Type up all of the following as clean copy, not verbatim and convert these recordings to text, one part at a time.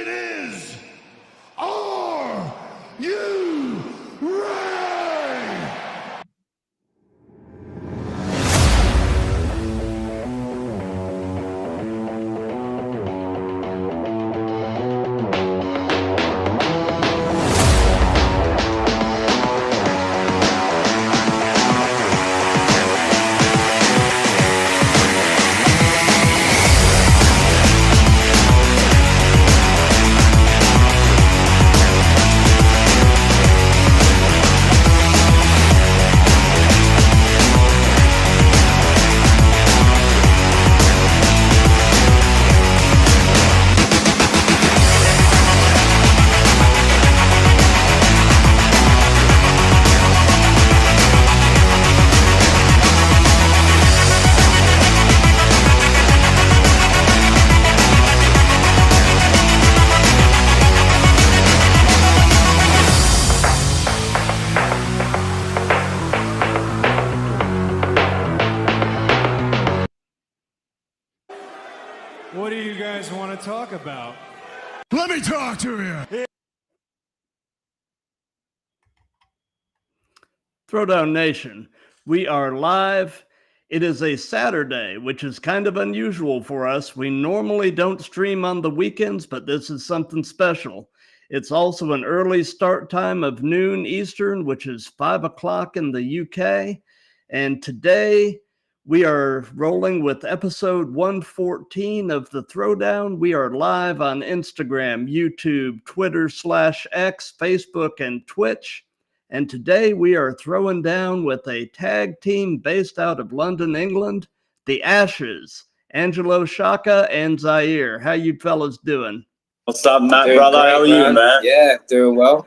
It is. Are you ready? What do you guys want to talk about? Let me talk to you. Throwdown Nation, we are live. It is a Saturday, which is kind of unusual for us. We normally don't stream on the weekends, but this is something special. It's also an early start time of noon Eastern, which is 5 o'clock in the UK. And today we are rolling with episode 114 of the Throwdown. We are live on Instagram, YouTube, Twitter /X, Facebook, and Twitch. And today we are throwing down with a tag team based out of London, England, the Ashes, Angelo Shaka and Zaire. How you fellas doing? What's up, Matt, Doing brother? great, How are you, man? Yeah, doing well.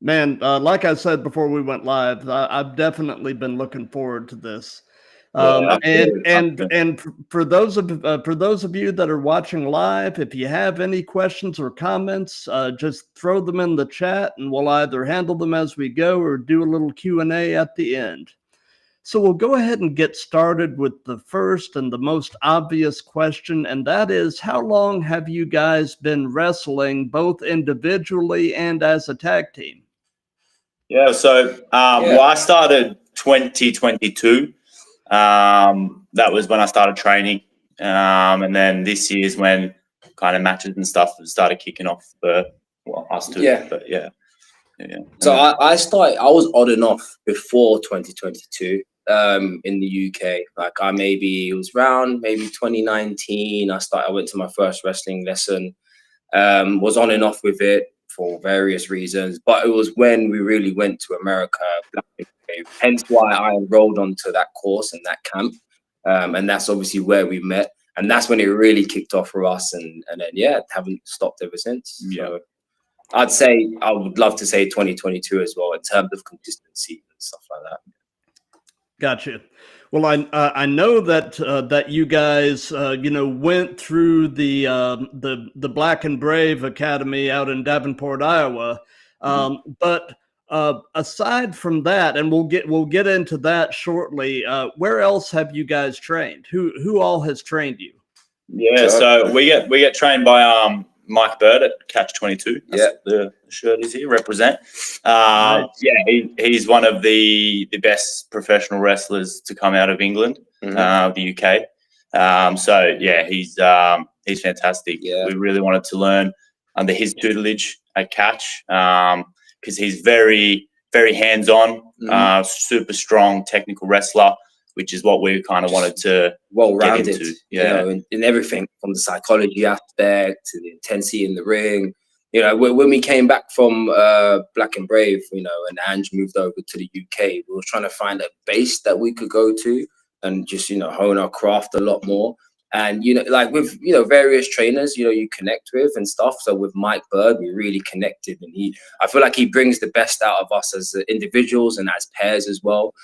Man, like I said before we went live, I've definitely been looking forward to this. And for those of you that are watching live, if you have any questions or comments, just throw them in the chat, and we'll either handle them as we go or do a little Q&A at the end. So we'll go ahead and get started with the first and the most obvious question, and that is, how long have you guys been wrestling, both individually and as a tag team? Yeah, so well, I started 2022. That was when I started training. And then this year's when kind of matches and stuff started kicking off for us two. Yeah. But yeah. So I was on and off before 2022 in the UK. Like it was around maybe 2019. I went to my first wrestling lesson, was on and off with it for various reasons. But it was when we really went to America, hence why I enrolled onto that course and that camp. And that's obviously where we met. And that's when it really kicked off for us. And then, haven't stopped ever since. Yeah. So I would love to say 2022 as well in terms of consistency and stuff like that. Gotcha. Well, I know that you guys went through the Black and Brave Academy out in Davenport, Iowa. But aside from that, and we'll get into that shortly. Where else have you guys trained? Who all has trained you? Yeah, so we get trained by Mike Bird at Catch 22. That's the shirt is here, represent. Nice. Yeah, he's one of the best professional wrestlers to come out of England, the UK. So yeah, he's fantastic. Yeah. We really wanted to learn under his tutelage at Catch because he's very, very hands-on, super strong technical wrestler, which is what we kind of wanted to well-rounded, get into. Yeah. In everything from the psychology aspect to the intensity in the ring. When we came back from Black and Brave, and Ange moved over to the UK, we were trying to find a base that we could go to and just, hone our craft a lot more. And, with, various trainers, you connect with and stuff. So with Mike Bird, we really connected. And I feel like he brings the best out of us as individuals and as pairs as well.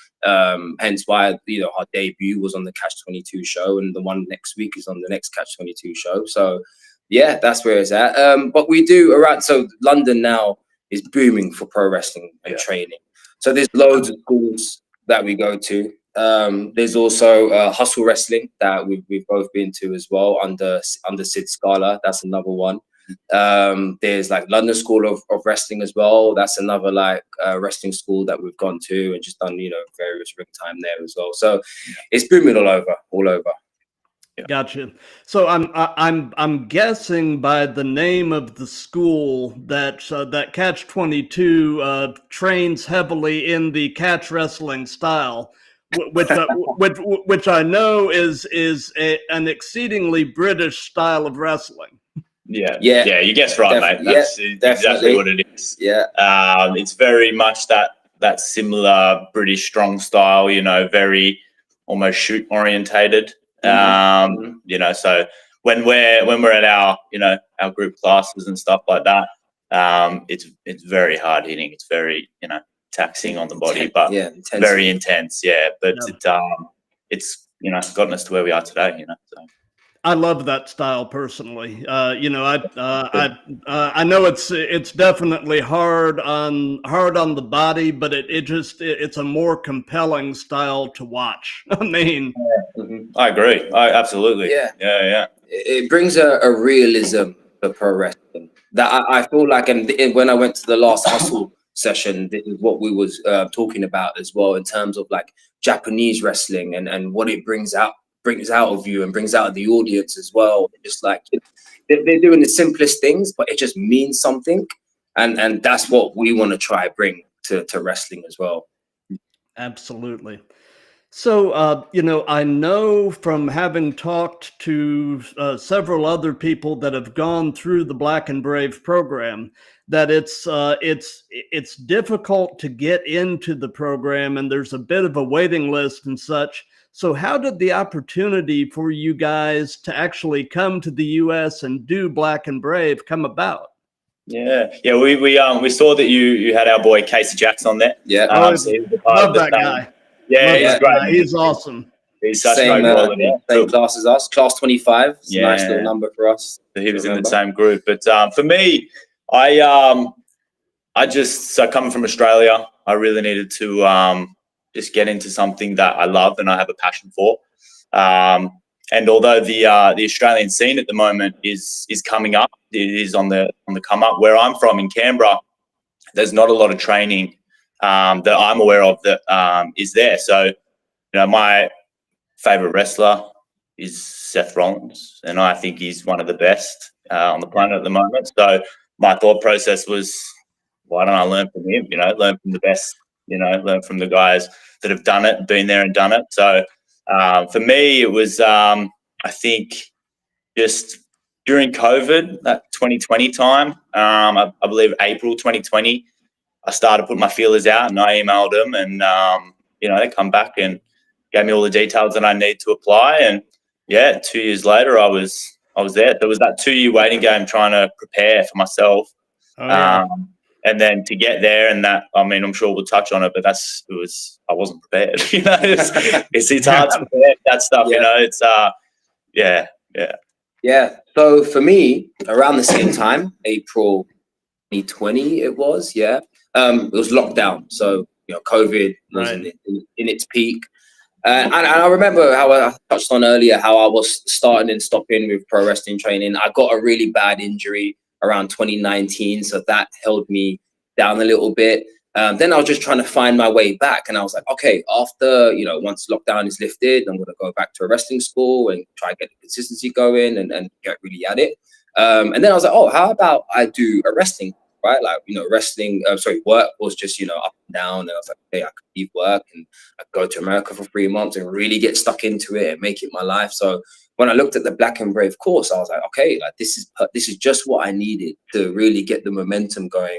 Hence why, our debut was on the Catch 22 show, and the one next week is on the next Catch 22 show. So, yeah, that's where it's at. But we do around, so London now is booming for pro wrestling and training. So there's loads of schools that we go to. There's also Hustle Wrestling that we've both been to as well under Sid Scala. That's another one. There's like London School of Wrestling as well. That's another like wrestling school that we've gone to and just done, you know, various ring time there as well. So it's booming all over. Yeah. Gotcha. So I'm guessing by the name of the school that that Catch 22 trains heavily in the catch wrestling style, which I know is an exceedingly British style of wrestling. Yeah, you guessed right, mate. That's exactly what it is. Yeah, it's very much that similar British strong style. You know, very almost shoot orientated. You know, so when we're at our, you know, our group classes and stuff like that, it's very hard hitting. It's very, you know, taxing on the body, but very intense. Yeah, but it's you know, gotten us to where we are today. You know, so. I love that style personally. You know, I know it's definitely hard on the body, but it's a more compelling style to watch. I mean, I agree. Absolutely. Yeah. It brings a realism to pro wrestling that I feel like, and when I went to the last hustle session, this is what we was talking about as well in terms of like Japanese wrestling and what it brings out of you and brings out of the audience as well. Just like they're doing the simplest things, but it just means something, and that's what we want to try bring to wrestling as well. Absolutely. So you know, I know from having talked to several other people that have gone through the Black and Brave program that it's difficult to get into the program, and there's a bit of a waiting list and such. So how did the opportunity for you guys to actually come to the US and do Black and Brave come about? Yeah. We saw that you had our boy Casey Jackson on there. Yeah. So love that guy. Yeah, he's great. He's awesome. He's such great quality. Same class as us, class 25. It's a nice little number for us. So he was in the same group. But for me, I coming from Australia, I really needed to just get into something that I love and I have a passion for. And although the Australian scene at the moment is coming up, it is on the come up. Where I'm from in Canberra, there's not a lot of training that I'm aware of that is there. So, you know, my favorite wrestler is Seth Rollins, and I think he's one of the best on the planet at the moment. So my thought process was, why don't I learn from him? You know, learn from the best. You know, learn from the guys that have done it, been there and done it. So for me, it was I think just during COVID, that 2020 time, I believe April 2020. I started putting my feelers out and I emailed them, and you know, they come back and gave me all the details that I need to apply. And yeah, 2 years later, I was there. There was that 2-year waiting game trying to prepare for myself, and then to get there. And that, I mean, I'm sure we'll touch on it, but I wasn't prepared. You know, it's hard to prepare that stuff. You know, it's Yeah. So for me, around the same time, April 2020, it was, it was lockdown. So, you know, COVID was in its peak. And I remember how I touched on earlier, how I was starting and stopping with pro wrestling training. I got a really bad injury around 2019. So that held me down a little bit. Then I was just trying to find my way back. And I was like, okay, after, you know, once lockdown is lifted, I'm going to go back to a wrestling school and try to get the consistency going and get really at it. And then I was like, oh, how about I do a wrestling, right? Like, you know, work was just, you know, up and down. And I was like, hey, I could leave work and I could go to America for 3 months and really get stuck into it and make it my life. So when I looked at the Black and Brave course, I was like, okay, like this is just what I needed to really get the momentum going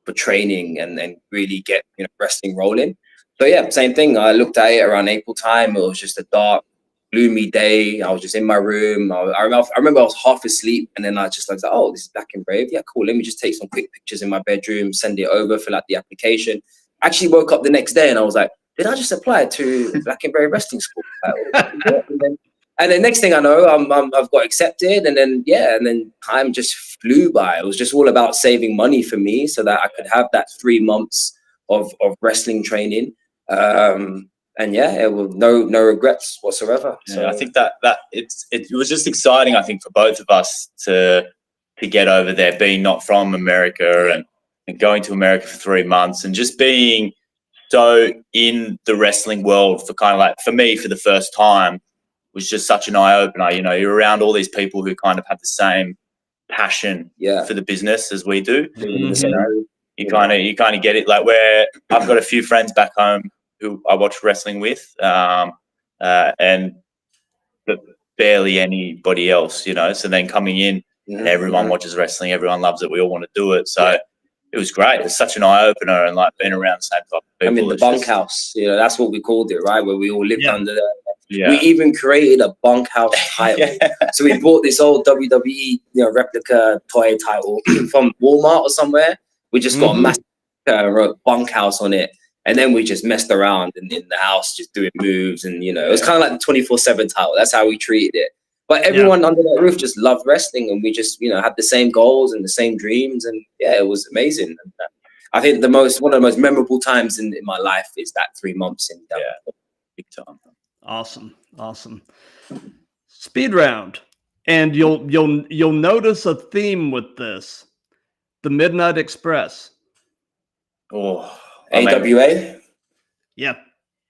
for training and then really get, you know, wrestling rolling. So yeah, same thing. I looked at it around April time. It was just a dark, gloomy day. I was just in my room. I remember I was half asleep, and then I was like, oh, this is Black and Brave. Yeah, cool. Let me just take some quick pictures in my bedroom, send it over, fill out the application. Actually woke up the next day and I was like, did I just apply to Black and Brave Wrestling School? And then next thing I know, I've got accepted, and then time just flew by. It was just all about saving money for me so that I could have that 3 months of wrestling training. And yeah, it was no regrets whatsoever. Yeah, so I think that it was just exciting, I think, for both of us to to get over there, being not from America and going to America for 3 months and just being so in the wrestling world for kind of like, for me, for the first time, was just such an eye opener. You know, you're around all these people who kind of have the same passion for the business as we do. Mhm. You know, you kind of get it. Like, where I've got a few friends back home who I watch wrestling with, and but barely anybody else. You know, so then coming in, everyone watches wrestling, everyone loves it. We all want to do it. So it was great. It was such an eye opener, and like being around the same type of people. I mean, the bunkhouse, you know, that's what we called it, right? Where we all lived under there. Yeah. We even created a bunkhouse title. So we bought this old WWE, replica toy title from Walmart or somewhere. We just got a massive wrote bunkhouse on it. And then we just messed around in the house, just doing moves. And, it was kind of like the 24/7 title. That's how we treated it. But everyone under that roof just loved wrestling. And we just, had the same goals and the same dreams. And yeah, it was amazing. And, I think one of the most memorable times in my life is that 3 months in Denver. Big time. Awesome. Speed round, and you'll notice a theme with this: the Midnight Express. Oh, AWA. Yeah,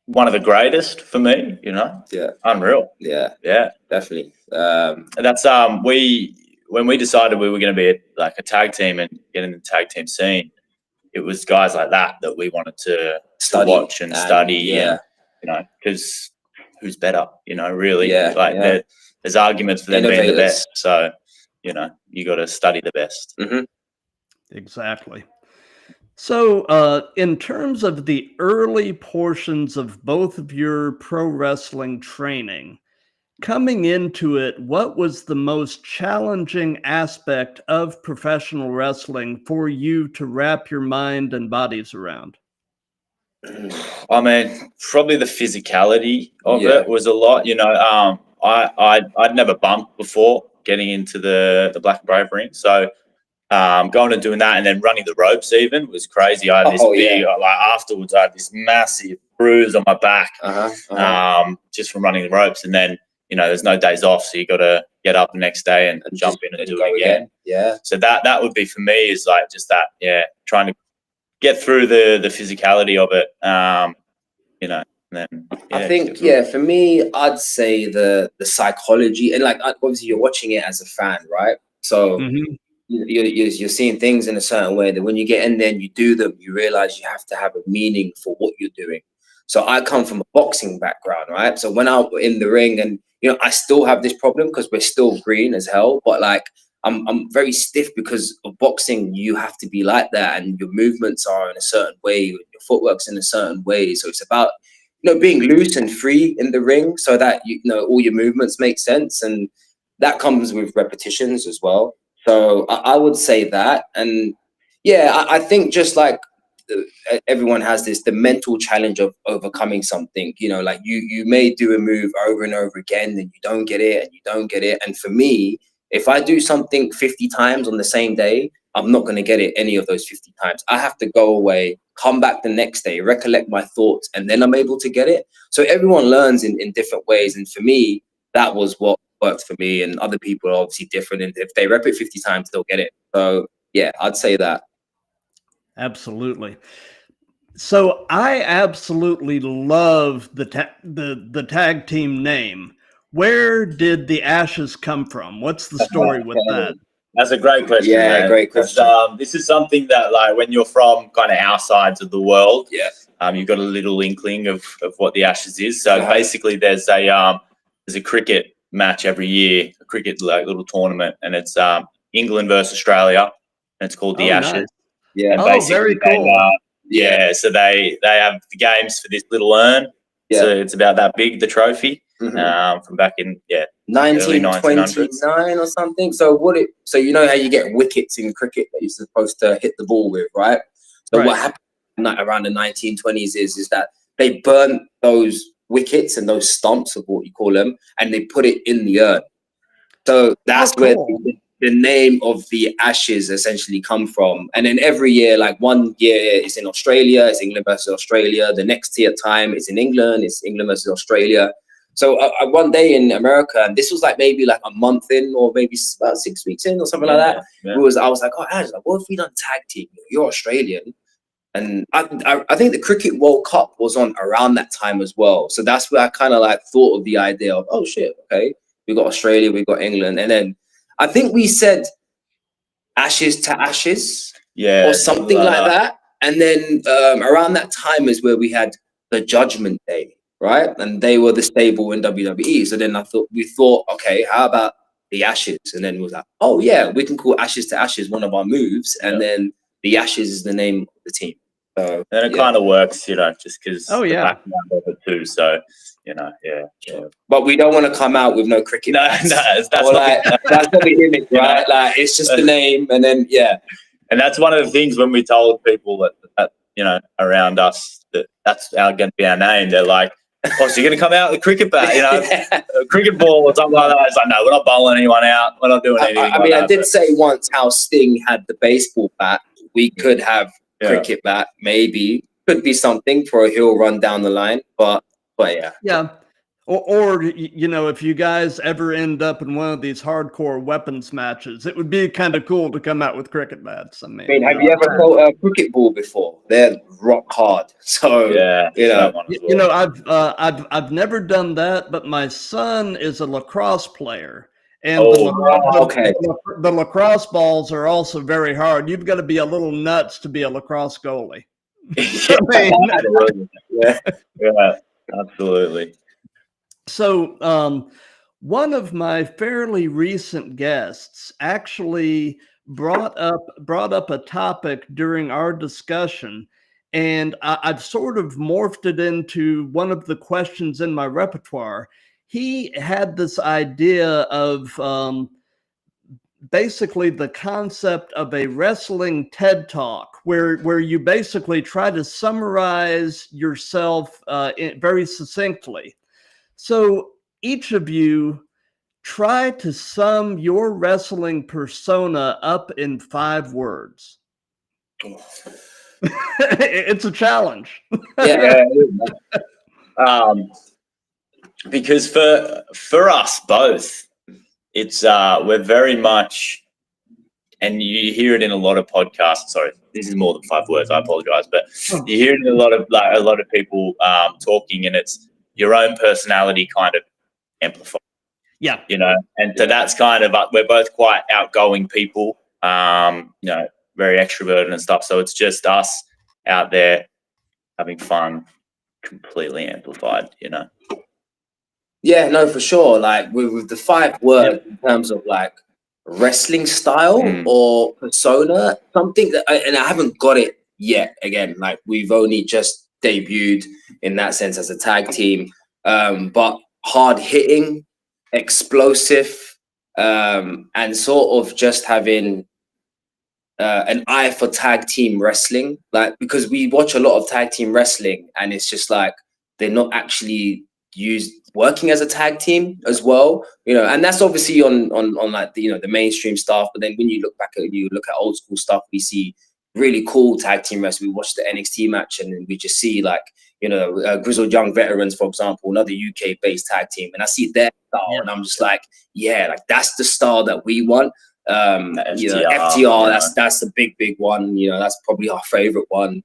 one of the greatest for me. Yeah, unreal. Yeah, definitely. That's when we decided we were going to be a tag team and get in the tag team scene. It was guys like that we wanted to watch and study. And, because who's better, really. There's arguments for them being the best. So, you got to study the best. Exactly. So in terms of the early portions of both of your pro wrestling training, coming into it, what was the most challenging aspect of professional wrestling for you to wrap your mind and bodies around? I mean, probably the physicality of it was a lot. I'd never bumped before getting into the Black and Brave ring, so going and doing that and then running the ropes even was crazy. I had this big, afterwards I had this massive bruise on my back, just from running the ropes. And then there's no days off, so you got to get up the next day and jump in and do it again. Yeah. So that would be for me is just that. Yeah, trying to get through the physicality of it. And then I think for me, I'd say the psychology, and obviously you're watching it as a fan, right? So you're seeing things in a certain way that when you get in there and you do them, you realize you have to have a meaning for what you're doing. So I come from a boxing background, right? So when I'm in the ring, and I still have this problem because we're still green as hell, but I'm very stiff because of boxing. You have to be like that, and your movements are in a certain way, your footwork's in a certain way. So it's about being loose and free in the ring, so that all your movements make sense, and that comes with repetitions as well. So I would say that, and I think just everyone has the mental challenge of overcoming something. You may do a move over and over again, and you don't get it, and you don't get it. And for me, if I do something 50 times on the same day, I'm not going to get it any of those 50 times. I have to go away, come back the next day, recollect my thoughts, and then I'm able to get it. So everyone learns in different ways. And for me, that was what worked for me. And other people are obviously different. And if they rep it 50 times, they'll get it. So yeah, I'd say that. Absolutely. So I absolutely love the tag team name. Where did the Ashes come from? What's the story with that? That's a great question. Yeah, man. great question. This is something that when you're from kind of our sides of the world, you've got a little inkling of what the Ashes is. So basically there's a cricket match every year, a cricket little tournament, and it's England versus Australia, and it's called the Ashes. Nice. Yeah. And very cool. So they have the games for this little urn. Yeah. So it's about that big, the trophy, from back in 1929 or something. So how you get wickets in cricket that you're supposed to hit the ball with, right? So what happened around the 1920s is that they burnt those wickets and those stumps of what you call them, and they put it in the urn. So that's where the name of the Ashes essentially come from. And then every year, 1 year it's in Australia, it's England versus Australia. The next year time it's in England, it's England versus Australia. So one day in America, and this was like maybe like a month in, or maybe about 6 weeks in, or something like that. Yeah. I was like, oh, Ange, like, what if we done tag team? You're Australian, and I think the Cricket World Cup was on around that time as well. So that's where I kind of like thought of the idea of, oh shit, okay, we got Australia, we got England, and then I think we said Ashes to Ashes, or something like that. And then around that time is where we had the Judgment Day, right? And they were the stable in WWE. So then we thought, okay, how about the Ashes? And then we was like, oh yeah, we can call Ashes to Ashes one of our moves, and then the Ashes is the name of the team. So and it kind of works, you know, just because Oh, the yeah. background of it too. So, you know, yeah. But we don't want to come out with no cricket. No, bats. that's Or not like, that's not the image, right? Like, it's just the name, and then And that's one of the things when we told people that you know, around us, that's going to be our name. They're like, oh, so you're going to come out with a cricket bat, you know, a cricket ball or something like that. It's like, no, we're not bowling anyone out. We're not doing anything. I mean, I did say once how Sting had the baseball bat. We could have cricket bat, maybe. Could be something for a heel run down the line, but yeah. Yeah. Or, you know, if you guys ever end up in one of these hardcore weapons matches, it would be kind of cool to come out with cricket bats. I mean, Have you ever thrown a cricket ball before? They're rock hard. So you know, I've never done that, but my son is a lacrosse player, and the lacrosse balls are also very hard. You've got to be a little nuts to be a lacrosse goalie. Yeah, absolutely. So one of my fairly recent guests actually brought up a topic during our discussion, and I've sort of morphed it into one of the questions in my repertoire. He had this idea of basically the concept of a wrestling TED Talk, where you basically try to summarize yourself very succinctly. So each of you try to sum your wrestling persona up in 5 words. It's a challenge. Because for us both, it's we're very much, and you hear it in a lot of podcasts. Sorry, this is more than 5 words. I apologize, but you hear it in a lot of people talking, and it's your own personality kind of amplified. Yeah. You know, and so that's kind of, we're both quite outgoing people, you know, very extroverted and stuff. So it's just us out there having fun, completely amplified, you know. Yeah, no, for sure. Like with the 5 words in terms of like wrestling style or persona, something that, and I haven't got it yet. Again, like we've only just debuted in that sense as a tag team, but hard hitting, explosive, and sort of just having an eye for tag team wrestling. Like, because we watch a lot of tag team wrestling, and it's just like they're not actually working as a tag team as well, you know, and that's obviously on like the, you know, the mainstream stuff. But then when you look at old school stuff, we see really cool tag team wrestling. We watch the NXT match, and then we just see, like, you know, Grizzled Young Veterans, for example, another UK based tag team, and I see their style, and I'm just like, yeah, like that's the style that we want. You know, FTR, that's the big one, you know, that's probably our favorite one.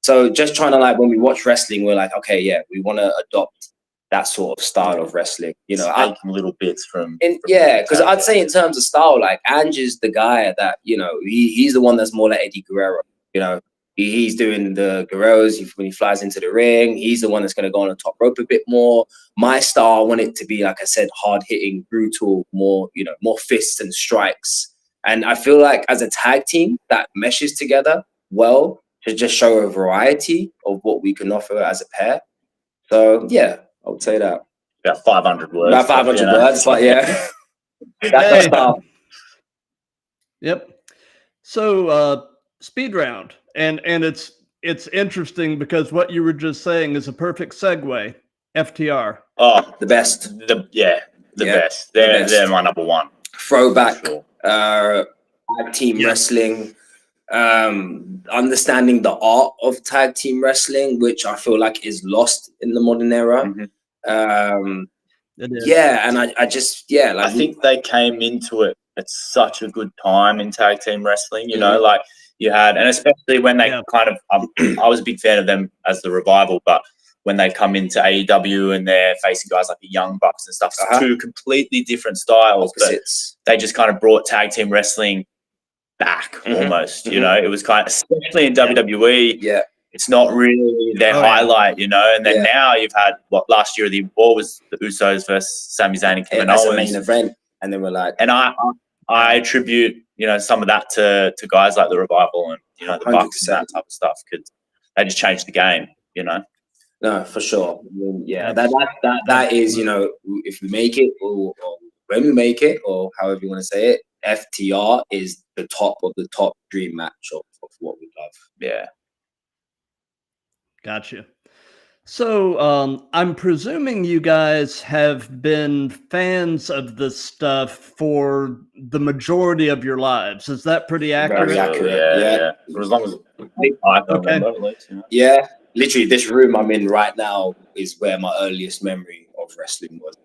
So just trying to, like, when we watch wrestling, we're like, okay, yeah, we want to adopt that sort of style of wrestling, you know, taking little bits from because I'd say in terms of style, like, Ange is the guy that, you know, he's the one that's more like Eddie Guerrero, you know. He's doing the Guerreros when he flies into the ring. He's the one that's going to go on the top rope a bit more. My style, I want it to be, like I said, hard hitting, brutal, more, you know, more fists and strikes. And I feel like as a tag team, that meshes together well to just show a variety of what we can offer as a pair. So yeah, I would say that. About 500 words. About 500 words, but yeah. That's my style. Yep. So speed round. And it's interesting because what you were just saying is a perfect segue. FTR. Oh, the best. The best. They're my number one. Throwback tag team wrestling. Understanding the art of tag team wrestling, which I feel like is lost in the modern era. It is. Yeah, and I just like I think they came into it at such a good time in tag team wrestling. You know, like you had, and especially when they kind of, I was a big fan of them as the Revival, but when they come into AEW and they're facing guys like the Young Bucks and stuff, two completely different styles, opposites. But they just kind of brought tag team wrestling back almost. You know, it was kind of, especially in WWE. Yeah. It's not really their highlight, you know. And then now you've had last year the war was the Usos versus Sami Zayn and Kevin Owens as a main event, and then we're like, and I attribute some of that to guys like the Revival and the 100%. Bucks and that type of stuff, because they just changed the game, No, for sure. I mean, that is, if we make it or when we make it or however you want to say it, FTR is the top of the top dream match of what we love. Yeah. Gotcha. So I'm presuming you guys have been fans of this stuff for the majority of your lives. Is that pretty accurate? Very accurate. Yeah. For as long as I can remember, at least. Yeah. Literally, this room I'm in right now is where my earliest memory of wrestling was.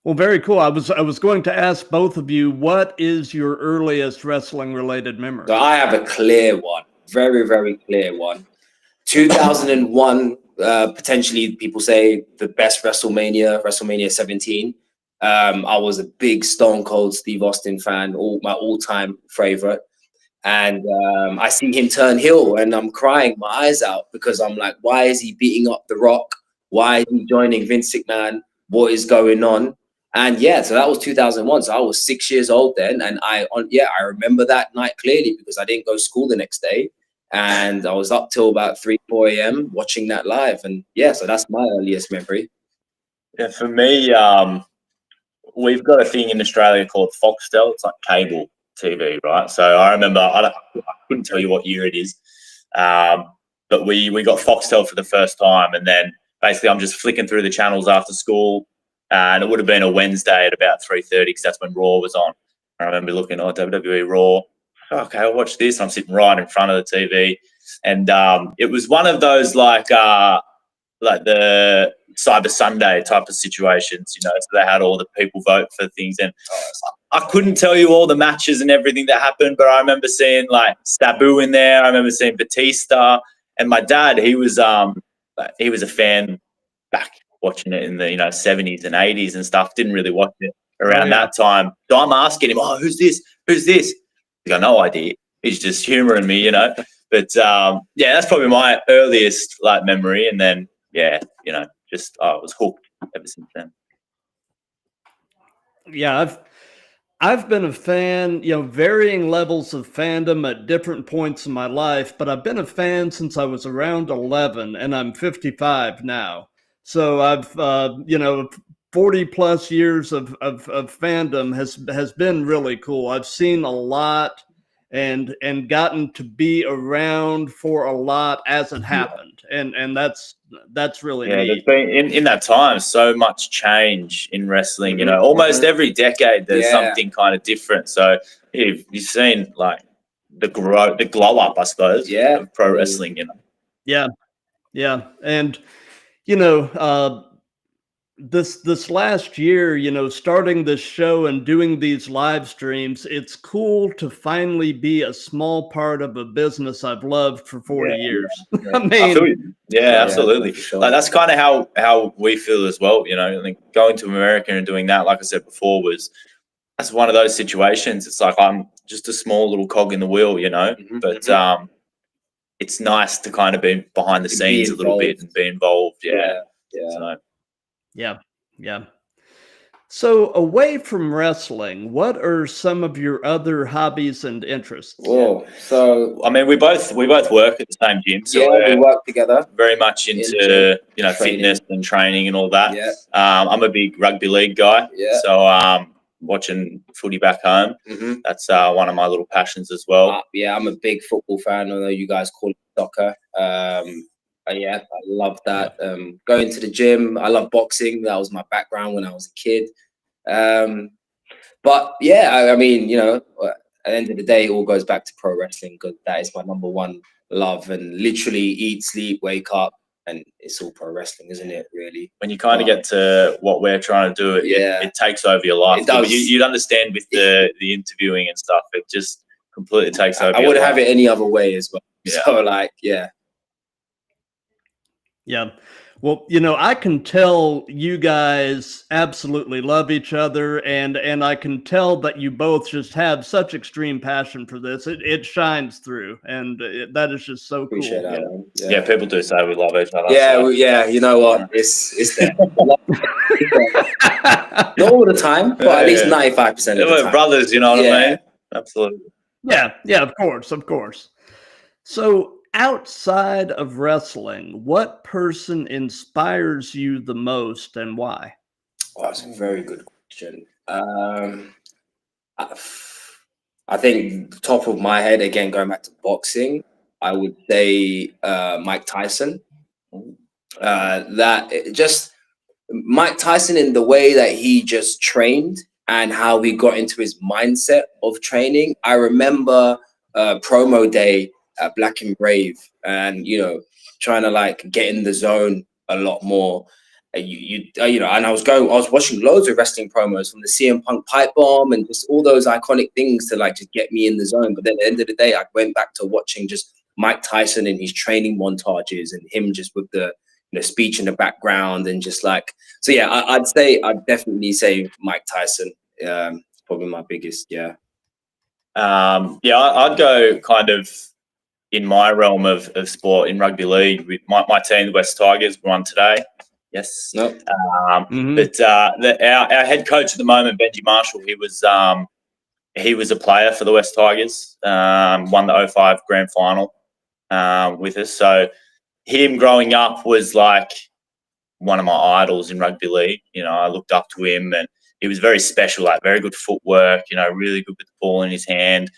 Well, very cool. I was going to ask both of you, what is your earliest wrestling related memory? So I have a clear one, very, very clear one. 2001, potentially people say the best WrestleMania 17. I was a big Stone Cold Steve Austin fan, my all-time favorite. And I see him turn heel and I'm crying my eyes out because I'm like, why is he beating up The Rock? Why is he joining Vince McMahon? What is going on? And so that was 2001. So I was 6 years old then. And I remember that night clearly because I didn't go to school the next day. And I was up till about 3-4 a.m. watching that live. And so that's my earliest memory. Yeah, for me, we've got a thing in Australia called Foxtel. It's like cable TV, right? So I remember, I couldn't tell you what year it is, but we got Foxtel for the first time. And then basically I'm just flicking through the channels after school. And it would have been a Wednesday at about 3:30 because that's when Raw was on. I remember looking at WWE Raw. Okay, I'll watch this. I'm sitting right in front of the TV. And it was one of those like the Cyber Sunday type of situations, so they had all the people vote for things. And I couldn't tell you all the matches and everything that happened, but I remember seeing like Sabu in there. I remember seeing Batista. And my dad, he was a fan back watching it in the 70s and 80s and stuff. Didn't really watch it around that time. So I'm asking him, who's this? Who's this? He's got no idea. He's just humoring me, But that's probably my earliest like memory. And then just I was hooked ever since then. Yeah, I've been a fan, varying levels of fandom at different points in my life, but I've been a fan since I was around 11 and I'm 55 now. So I've 40 plus years of fandom has been really cool. I've seen a lot and gotten to be around for a lot as it happened. And that's really neat. There's been in that time so much change in wrestling, almost every decade there's something kind of different. So you've seen like the glow up, I suppose, of pro wrestling, Yeah. And this last year, starting this show and doing these live streams, it's cool to finally be a small part of a business I've loved for 40 years. I mean, absolutely. Sure. Like that's kind of how we feel as well. I think going to America and doing that, like I said before, that's one of those situations. It's like I'm just a small little cog in the wheel, but it's nice to kind of be behind the scenes a little bit and be involved. Yeah. So away from wrestling, what are some of your other hobbies and interests? So I mean, we both work at the same gym, so we work together. Very much into fitness and training and all that. I'm a big rugby league guy, so watching footy back home. That's one of my little passions as well. I'm a big football fan. I know you guys call it soccer. I love that. Going to the gym. I love boxing. That was my background when I was a kid. But I mean, at the end of the day, it all goes back to pro wrestling because that is my number one love. And literally eat, sleep, wake up, and it's all pro wrestling, isn't it? Really, when you kind of get to what we're trying to do, it takes over your life. It does. You'd understand with the interviewing and stuff. It just completely takes over. I wouldn't have it any other way as well. Yeah. So like, yeah. Well, I can tell you guys absolutely love each other, and I can tell that you both just have such extreme passion for this. It shines through, and that is just so Appreciate cool. that, man. Yeah, people do say we love each other. Yeah, so. yeah. You know what? It's there. Not all the time, but at least 95% of the We're time. brothers, you know what I mean? Absolutely. Yeah, of course. So outside of wrestling, what person inspires you the most and why? Oh, that's a very good question. I think top of my head, again, going back to boxing, I would say Mike Tyson. Mike Tyson, in the way that he just trained and how he got into his mindset of training. I remember promo day at Black and Brave, and trying to like get in the zone a lot more. And and I was watching loads of wrestling promos from the CM Punk pipe bomb and just all those iconic things to like just get me in the zone. But then at the end of the day, I went back to watching just Mike Tyson and his training montages and him just with the speech in the background and just like, so yeah, I'd definitely say Mike Tyson. Probably my biggest. Yeah. I'd go kind of in my realm of sport in rugby league with my team, the West Tigers, won today. Yes. Nope. But our head coach at the moment, Benji Marshall, he was a player for the West Tigers. Won the 05 grand final with us. So him growing up was like one of my idols in rugby league. I looked up to him, and he was very special, like very good footwork, really good with the ball in his hand.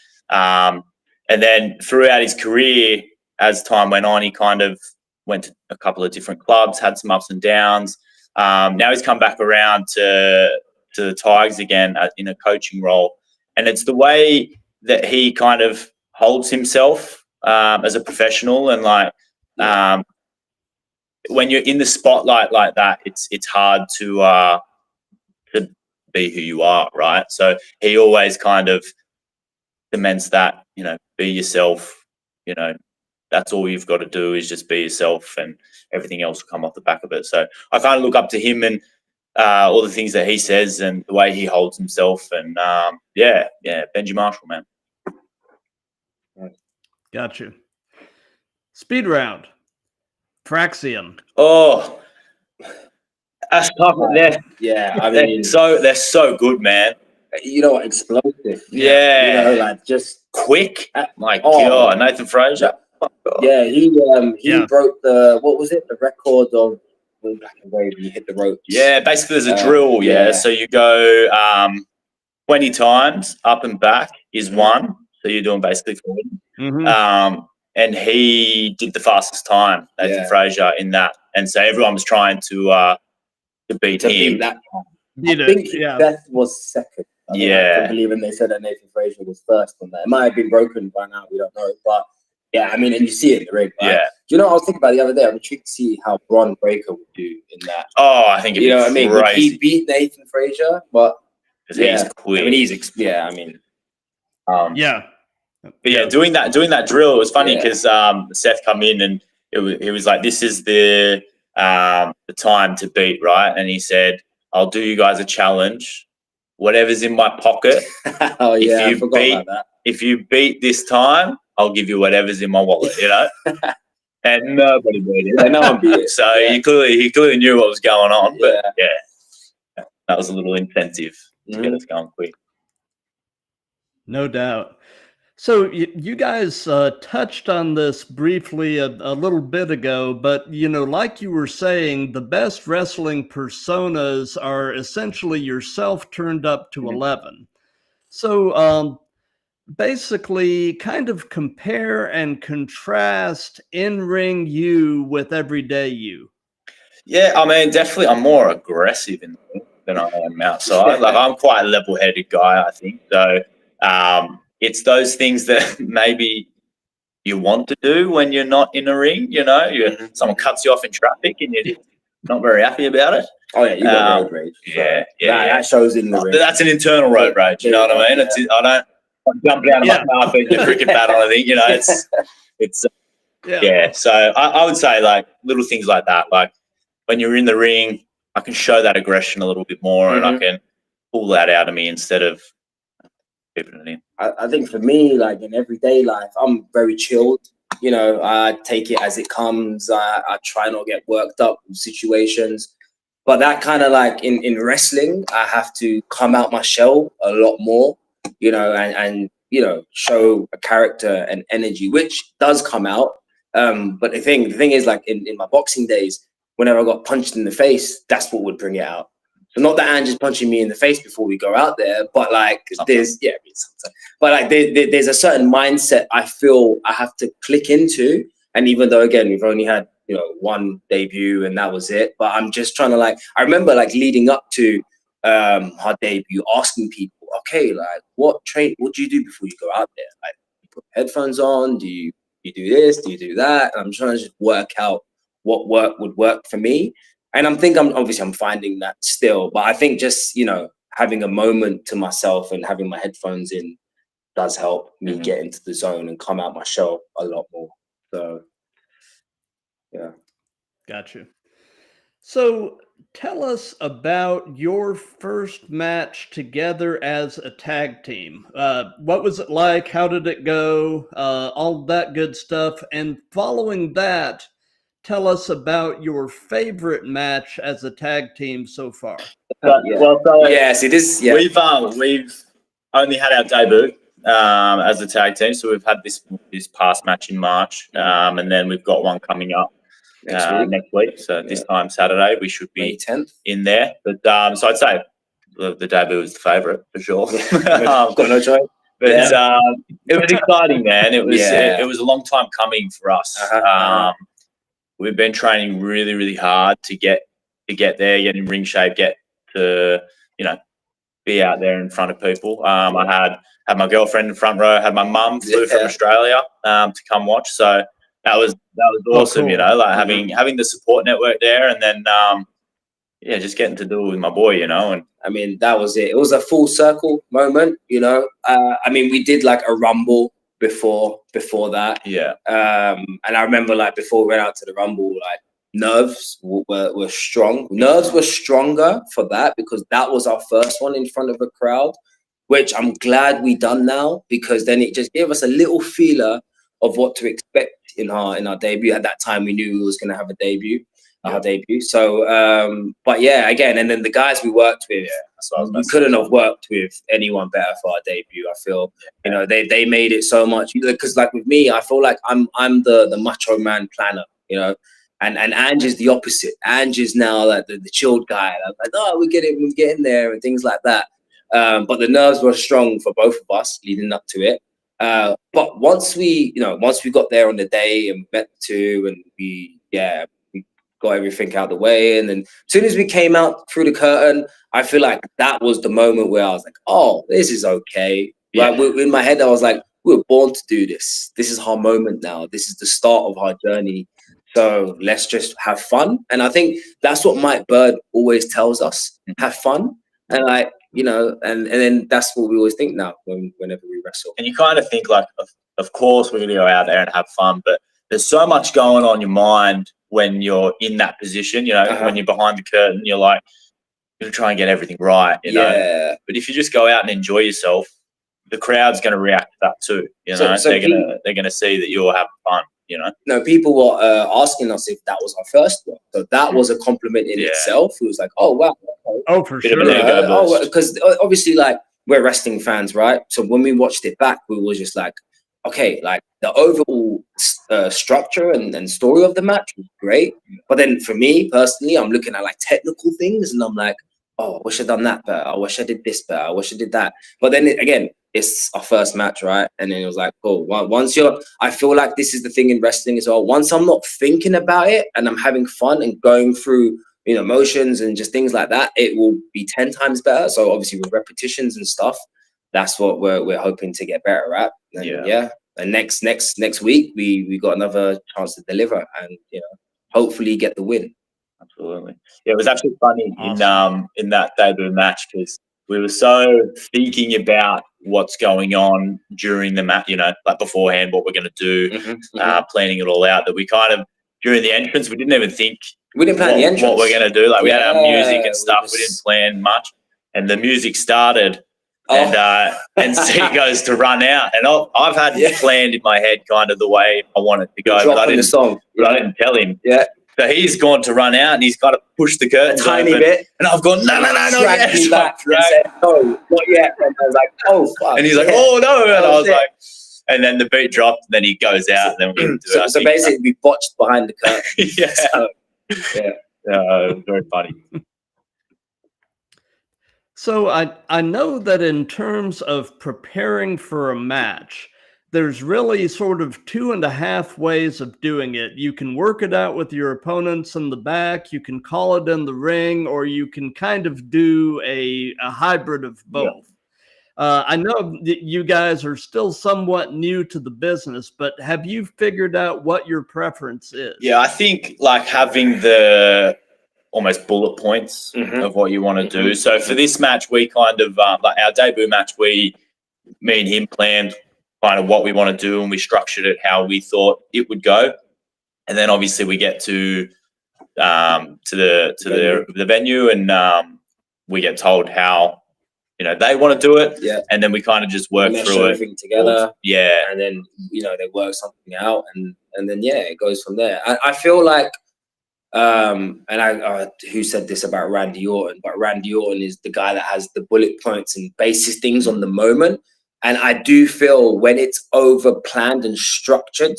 And then throughout his career, as time went on, he kind of went to a couple of different clubs, had some ups and downs. Now he's come back around to the Tigers again in a coaching role. And it's the way that he kind of holds himself as a professional. And like when you're in the spotlight like that, it's hard to be who you are, right? So he always kind of cements that, be yourself, that's all you've got to do is just be yourself, and everything else will come off the back of it. So I kind of look up to him and all the things that he says and the way he holds himself. And Benji Marshall, man. Got you. Speed round. Praxium. Oh, that's tough. Yeah, I mean, they're so good, man. Explosive. Yeah. Like just quick. My God, Nathan Fraser. Yeah, he broke what was it? The record of when Black and Brave, you hit the ropes. Yeah, basically there's a drill. Yeah, so you go 20 times up and back is one. So you're doing basically 40. And he did the fastest time, Nathan Fraser, in that. And so everyone was trying to beat him. That time. I think Beth was second. I believe when they said that Nathan Fraser was first on that. It might have been broken by now, we don't know. But yeah, I mean, and you see it in the ring. Right? Yeah. Do you know what I was thinking about the other day? I'm intrigued to see how Bron Breakker would do in that. Oh, I think it'd be crazy. Would he beat Nathan Fraser? But he's quick. I mean, But doing that drill, it was funny because Seth come in and it was like, this is the time to beat, right? And he said, I'll do you guys a challenge. Whatever's in my pocket. Oh yeah, I forgot about that. If you beat this time, I'll give you whatever's in my wallet, And nobody beat it. No one beat it. So he clearly knew what was going on. But that was a little incentive to get us going quick. No doubt. So you guys touched on this briefly a little bit ago, but like you were saying, the best wrestling personas are essentially yourself turned up to 11. So basically kind of compare and contrast in-ring you with everyday you. Yeah, I mean, definitely I'm more aggressive than I am outside. Like I'm quite a level-headed guy, I think. So it's those things that maybe you want to do when you're not in a ring. You know, someone cuts you off in traffic and you're not very happy about it. Oh yeah, you got road rage. So that shows in the ring. That's an internal road rage. You know what I mean? Yeah. I don't jump out of my car beating a cricket bat on anything. You know, it's So I would say like little things like that. Like when you're in the ring, I can show that aggression a little bit more, and I can pull that out of me instead of keeping it in. I think for me, like in everyday life, I'm very chilled. You know, I take it as it comes. I try not to get worked up in situations. But that kind of like in wrestling, I have to come out my shell a lot more, you know, and you know, show a character and energy, which does come out. But the thing is, like in my boxing days, whenever I got punched in the face, that's what would bring it out. So not that Ange is punching me in the face before we go out there, but like sometimes. But like there's a certain mindset I feel I have to click into. And even though again we've only had, you know, one debut and that was it, but I'm just trying to like, I remember like leading up to our debut, asking people, okay, like what do you do before you go out there? Like you put headphones on, do you do this, do you do that? And I'm trying to just work out what would work for me. And I'm finding that still, but I think just, you know, having a moment to myself and having my headphones in does help me get into the zone and come out my shell a lot more. So, yeah. Got you. So tell us about your first match together as a tag team. What was it like? How did it go? All that good stuff. And following that, tell us about your favorite match as a tag team so far. Yes, it is. Yeah. We've only had our debut as a tag team, so we've had this past match in March, and then we've got one coming up next week. So this time Saturday we should be 10th in there. But so I'd say the debut was the favourite for sure. Got no choice. But it was exciting, man. It was a long time coming for us. We've been training really, really hard to get there, get in ring shape, get to, you know, be out there in front of people. I had my girlfriend in front row, had my mum flew from Australia to come watch. So that was awesome, cool. You know, like having the support network there, and then just getting to do it with my boy, you know. And I mean, that was it. It was a full circle moment, you know. I mean, we did like a rumble before that. Yeah. And I remember like before we went out to the rumble, like nerves were strong. Nerves were stronger for that because that was our first one in front of a crowd, which I'm glad we done now, because then it just gave us a little feeler of what to expect in our debut. At that time, we knew we was going to have a debut. Our debut. So, but yeah, again, and then the guys we worked with, we couldn't have worked with anyone better for our debut. I feel, you know, they made it so much, because like with me, I feel like I'm the macho man planner, you know, and Ange is the opposite. Ange is now like the chilled guy. Like, oh, we get in there and things like that. But the nerves were strong for both of us leading up to it. But once we got there on the day and met the two, and we got everything out the way, and then as soon as we came out through the curtain, I feel like that was the moment where I was like, oh, this is okay. Like in my head, I was like, we were born to do this. This is our moment now. This is the start of our journey. So let's just have fun. And I think that's what Mike Bird always tells us: have fun. And like, you know, and then that's what we always think now whenever we wrestle. And you kind of think like, of course we're going to go out there and have fun, but there's so much going on in your mind when you're in that position, you know, when you're behind the curtain, you're like, you're going to try and get everything right, you know. But if you just go out and enjoy yourself, the crowd's going to react to that too, you know. So they're going to see that you're having fun, you know. No, people were asking us if that was our first one. So that was a compliment in itself. It was like, oh, wow. Okay. Oh, for sure. Because obviously, like, we're wrestling fans, right? So when we watched it back, we were just like, okay, like the overall structure and story of the match was great. But then for me personally, I'm looking at like technical things and I'm like, oh, I wish I'd done that better. I wish I did this better. I wish I did that. But then again, it's our first match, right? And then it was like, oh, I feel like this is the thing in wrestling as well. Once I'm not thinking about it and I'm having fun and going through, you know, motions and just things like that, it will be 10 times better. So obviously with repetitions and stuff, that's what we're hoping to get better at. And And next week we got another chance to deliver and hopefully get the win. Absolutely. Yeah, it was actually funny Awesome. in that debut match because we were so thinking about what's going on during the match, like beforehand, what we're going to do, planning it all out, that we kind of, during the entrance, we didn't even think we didn't plan the entrance. What we're going to do. Like we had our music and stuff. We didn't plan much. And the music started and C goes to run out. And I've had it planned in my head kind of the way I want it to go. But I didn't tell him. Yeah. So he's gone to run out and he's kind of pushed the curtain a tiny bit. And I've gone, no, not yet. Me back and said, no, not yet. And I was like, oh, fuck. And he's like, oh, no. And I was like, and then the beat dropped and then he goes out. And then so basically we botched behind the curtain. Very funny. So I know that in terms of preparing for a match, there's really sort of 2.5 ways of doing it. You can work it out with your opponents in the back, you can call it in the ring, or you can kind of do a hybrid of both. I know that you guys are still somewhat new to the business, but have you figured out what your preference is? Yeah, I think like having the almost bullet points of what you want to do. So for this match, we kind of, like our debut match, me and him planned kind of what we want to do and we structured it how we thought it would go. And then obviously we get to the venue and we get told how they want to do it. Yeah. And then we kind of just work through everything together. Yeah. And then they work something out and then it goes from there. I feel like and I who said this about Randy Orton, but Randy Orton is the guy that has the bullet points and bases things on the moment. And I do feel when it's over planned and structured,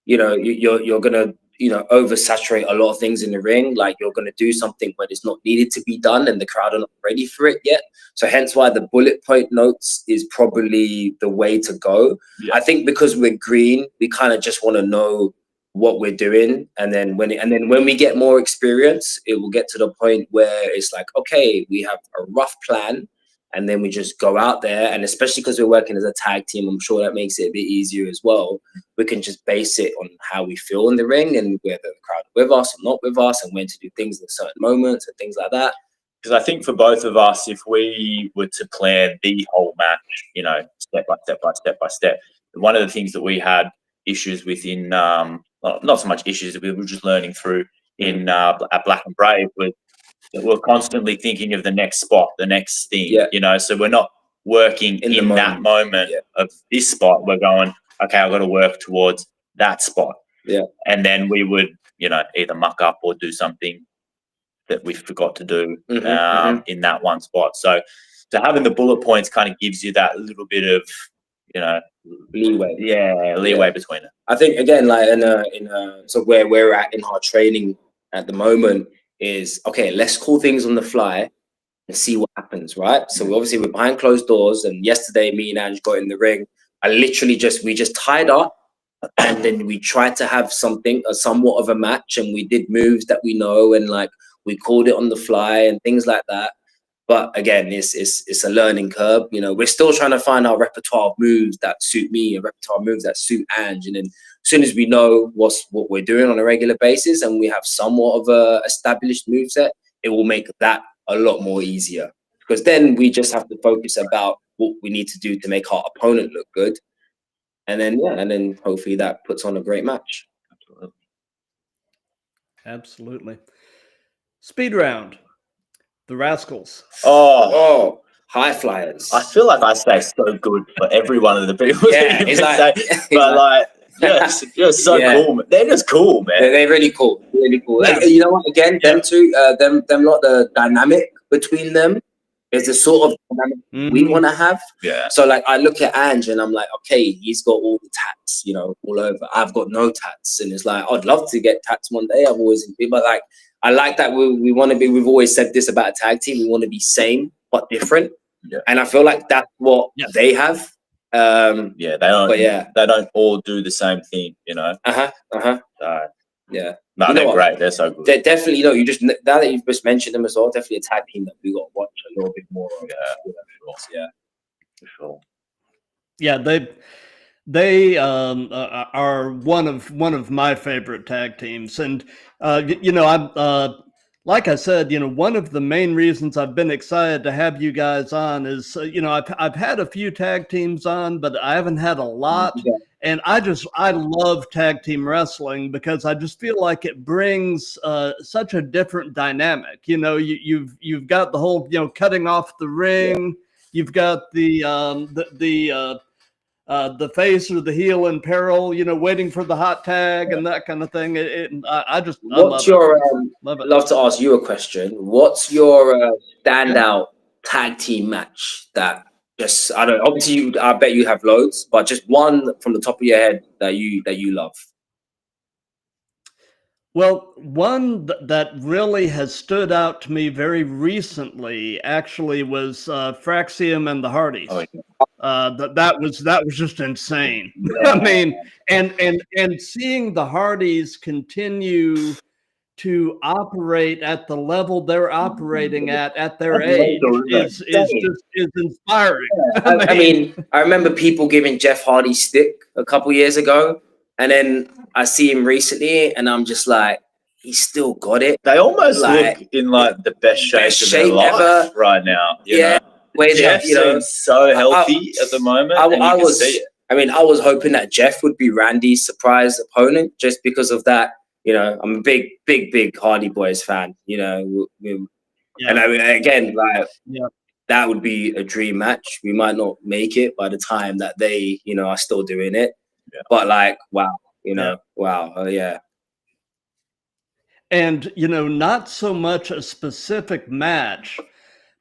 you're gonna oversaturate a lot of things in the ring. Like you're gonna do something when it's not needed to be done and the crowd are not ready for it yet. So hence why the bullet point notes is probably the way to go. Yeah. I think because we're green, we kind of just want to know what we're doing, and then when we get more experience, it will get to the point where it's like, okay, we have a rough plan. And then we just go out there, and especially because we're working as a tag team, I'm sure that makes it a bit easier as well. We can just base it on how we feel in the ring and whether the crowd are with us or not with us and when to do things in certain moments and things like that. Because I think for both of us, if we were to plan the whole match, step by step by step by step, one of the things that we had issues with in, not so much issues that we were just learning through in at Black and Brave was, we're constantly thinking of the next spot, the next thing, so we're not working in that moment of this spot. We're going, okay, I've got to work towards that spot. Yeah. And then we would, either muck up or do something that we forgot to do in that one spot. So having the bullet points kind of gives you that little bit of, leeway. Leeway between it. I think again, like so where we're at in our training at the moment is, okay, let's call things on the fly and see what happens, right? So we're behind closed doors, and yesterday me and Ange got in the ring. We just tied up and then we tried to have somewhat of a match, and we did moves that we know and like we called it on the fly and things like that. But again, it's a learning curve. We're still trying to find our repertoire of moves that suit me and repertoire of moves that suit Ange. And then as soon as we know what we're doing on a regular basis and we have somewhat of a established moveset, it will make that a lot more easier. Because then we just have to focus about what we need to do to make our opponent look good. And then hopefully that puts on a great match. Absolutely. Speed round. The Rascals. Oh, high flyers. I feel like I say so good for every one of the people. Yeah, it's like, you're so cool. Man. They're just cool, man. They're really cool, really cool. Yeah. And you know what? Again, them two, them not the dynamic between them is the sort of dynamic we want to have. Yeah. So like, I look at Ange and I'm like, okay, he's got all the tats, all over. I've got no tats, and it's like, I'd love to get tats one day. I've always, but like, I like that we want to be. We've always said this about a tag team. We want to be same but different. Yeah. And I feel like that's what they have. They don't. But they don't all do the same thing. So, yeah. No, they're great. They're so good. They're definitely. You just now that you've just mentioned them as well. Definitely a tag team that we got to watch a little bit more. For sure. Yeah, they are one of my favorite tag teams, and I'm like I said, one of the main reasons I've been excited to have you guys on is, I've had a few tag teams on, but I haven't had a lot. Yeah. And I love tag team wrestling because I just feel like it brings such a different dynamic. You've got the whole, cutting off the ring. You've got the face or the heel in peril, waiting for the hot tag and that kind of thing. I What's love your? it. Love it. I'd love to ask you a question. What's your standout tag team match that just I don't. Obviously, I bet you have loads, but just one from the top of your head that you love. Well, one that really has stood out to me very recently actually was Fraxium and the Hardys. Oh, yeah. That was just insane. I mean, and seeing the Hardys continue to operate at the level they're operating at their age is inspiring. I mean, I remember people giving Jeff Hardy stick a couple years ago, and then I see him recently, and I'm just like, he's still got it. They almost Like, look in like the best shape of their life ever. right now. You Yeah, know? way Jeff they, you know, seems so healthy at the moment, and you I can was, see it. I mean, I was hoping that Jeff would be Randy's surprise opponent just because of that. You know, I'm a big Hardy Boys fan. You know, and I mean, again, like that would be a dream match. We might not make it by the time that they, are still doing it. Yeah. But like, wow, wow, yeah. And not so much a specific match,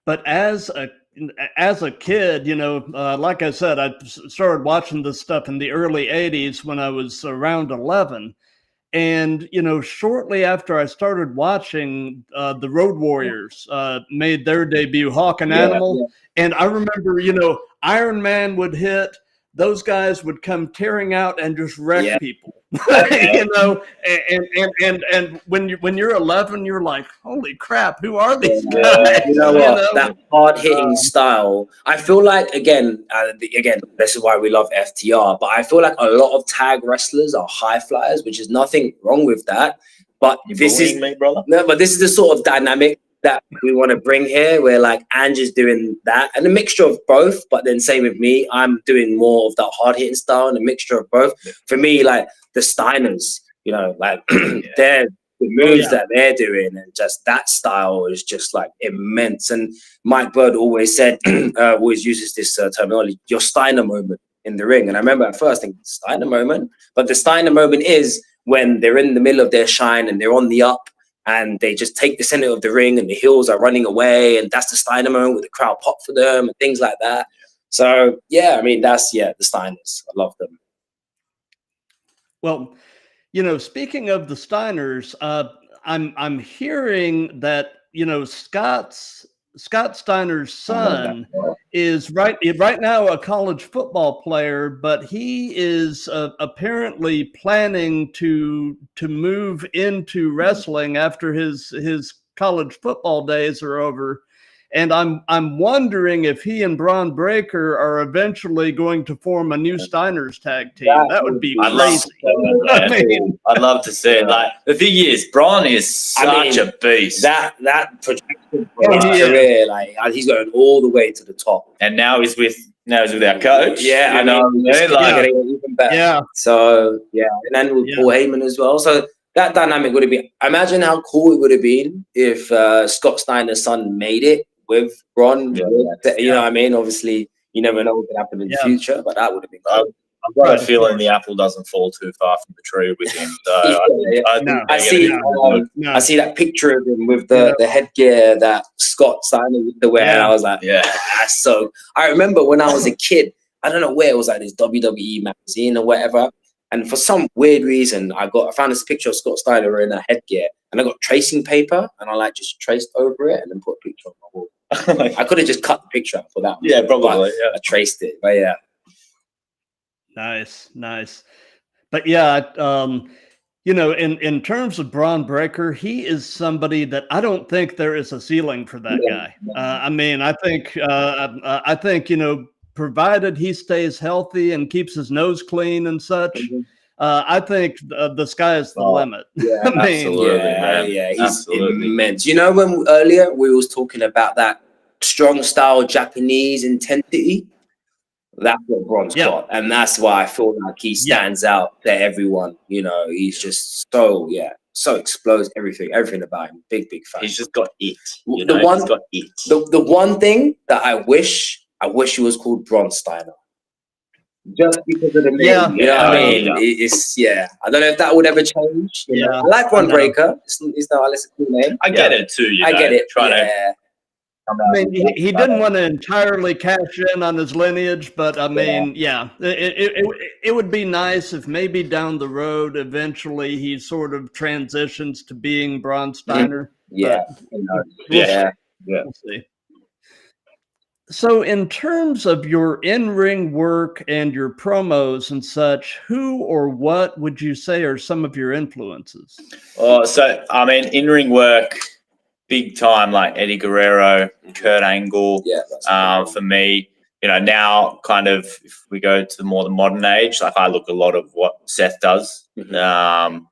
but as a kid, like I said, I started watching this stuff in the early 80s when I was around 11. And, shortly after I started watching, the Road Warriors made their debut, Hawk and Animal. Yeah. And I remember, Iron Man would hit, those guys would come tearing out and just wreck people. And when you're 11, you're like, holy crap, who are these guys? You know what? That hard hitting style. I feel like again, this is why we love FTR. But I feel like a lot of tag wrestlers are high flyers, which is nothing wrong with that. But this is me, brother. No, but this is the sort of dynamic that we want to bring here, where like Angie's doing that and a mixture of both. But then same with me, I'm doing more of that hard hitting style and a mixture of both. For me, like the Steiners, like they're the moves that they're doing, and just that style is just like immense. And Mike Bird always said, always uses this terminology, your Steiner moment in the ring. And I remember at first thinking Steiner moment, but the Steiner moment is when they're in the middle of their shine and they're on the up, and they just take the center of the ring and the heels are running away, and that's the Steiner moment with the crowd pop for them and things like that. So yeah, I mean that's the Steiners. I love them. Well, speaking of the Steiners, I'm hearing that Scott Steiner's son is right now a college football player, but he is apparently planning to move into wrestling after his college football days are over. And I'm wondering if he and Braun Breaker are eventually going to form a new Steiners tag team. That would be crazy. I'd love to see it. Like the thing is, Braun is such a beast. That projection for his career, like he's going all the way to the top. And now he's with our coach. Yeah, I know. Even better. Yeah. So and then with Paul Heyman as well. So that dynamic would have been. Imagine how cool it would have been if Scott Steiner's son made it with Braun. You know what I mean? Obviously, you never know what could happen in the future, but that would have been cool. I've got a feeling the apple doesn't fall too far from the tree with him. So I see that picture of him with the headgear that Scott Steiner used to wear, and I was like, that's so. I remember when I was a kid, I don't know where it was, like this WWE magazine or whatever, and for some weird reason, I found this picture of Scott Steiner wearing a headgear, and I got tracing paper, and I just traced over it and then put a picture on my wall. I could have just cut the picture out for that one. Yeah, probably. I traced it, but yeah. Nice. But yeah, in terms of Braun Breaker, he is somebody that I don't think there is a ceiling for that guy. I mean, I think provided he stays healthy and keeps his nose clean and such. I think the sky is the limit. Yeah, I mean, absolutely, man. yeah, he's Absolutely. immense. You know, when earlier we was talking about that strong style Japanese intensity, that's what Bron's got, and that's why I feel like he stands out to everyone. You know, he's just so explosive. Everything about him. Big fan. He's just got it. He's got it. The one thing that I wish he was called Bron Steiner. Just because of the name, you know what I mean? It's I don't know if that would ever change. You know? I like Bron Breakker. It's not a cool name. I get it too. I get it. I mean, he didn't want to entirely cash in on his lineage, but I mean, it would be nice if maybe down the road, eventually, he sort of transitions to being Bron Steiner. We'll see. So, in terms of your in-ring work and your promos and such, who or what would you say are some of your influences? Oh, so I mean, in-ring work, big time, like Eddie Guerrero, Kurt Angle. For me, you know, now kind of if we go to the modern age, like I look a lot of what Seth does, and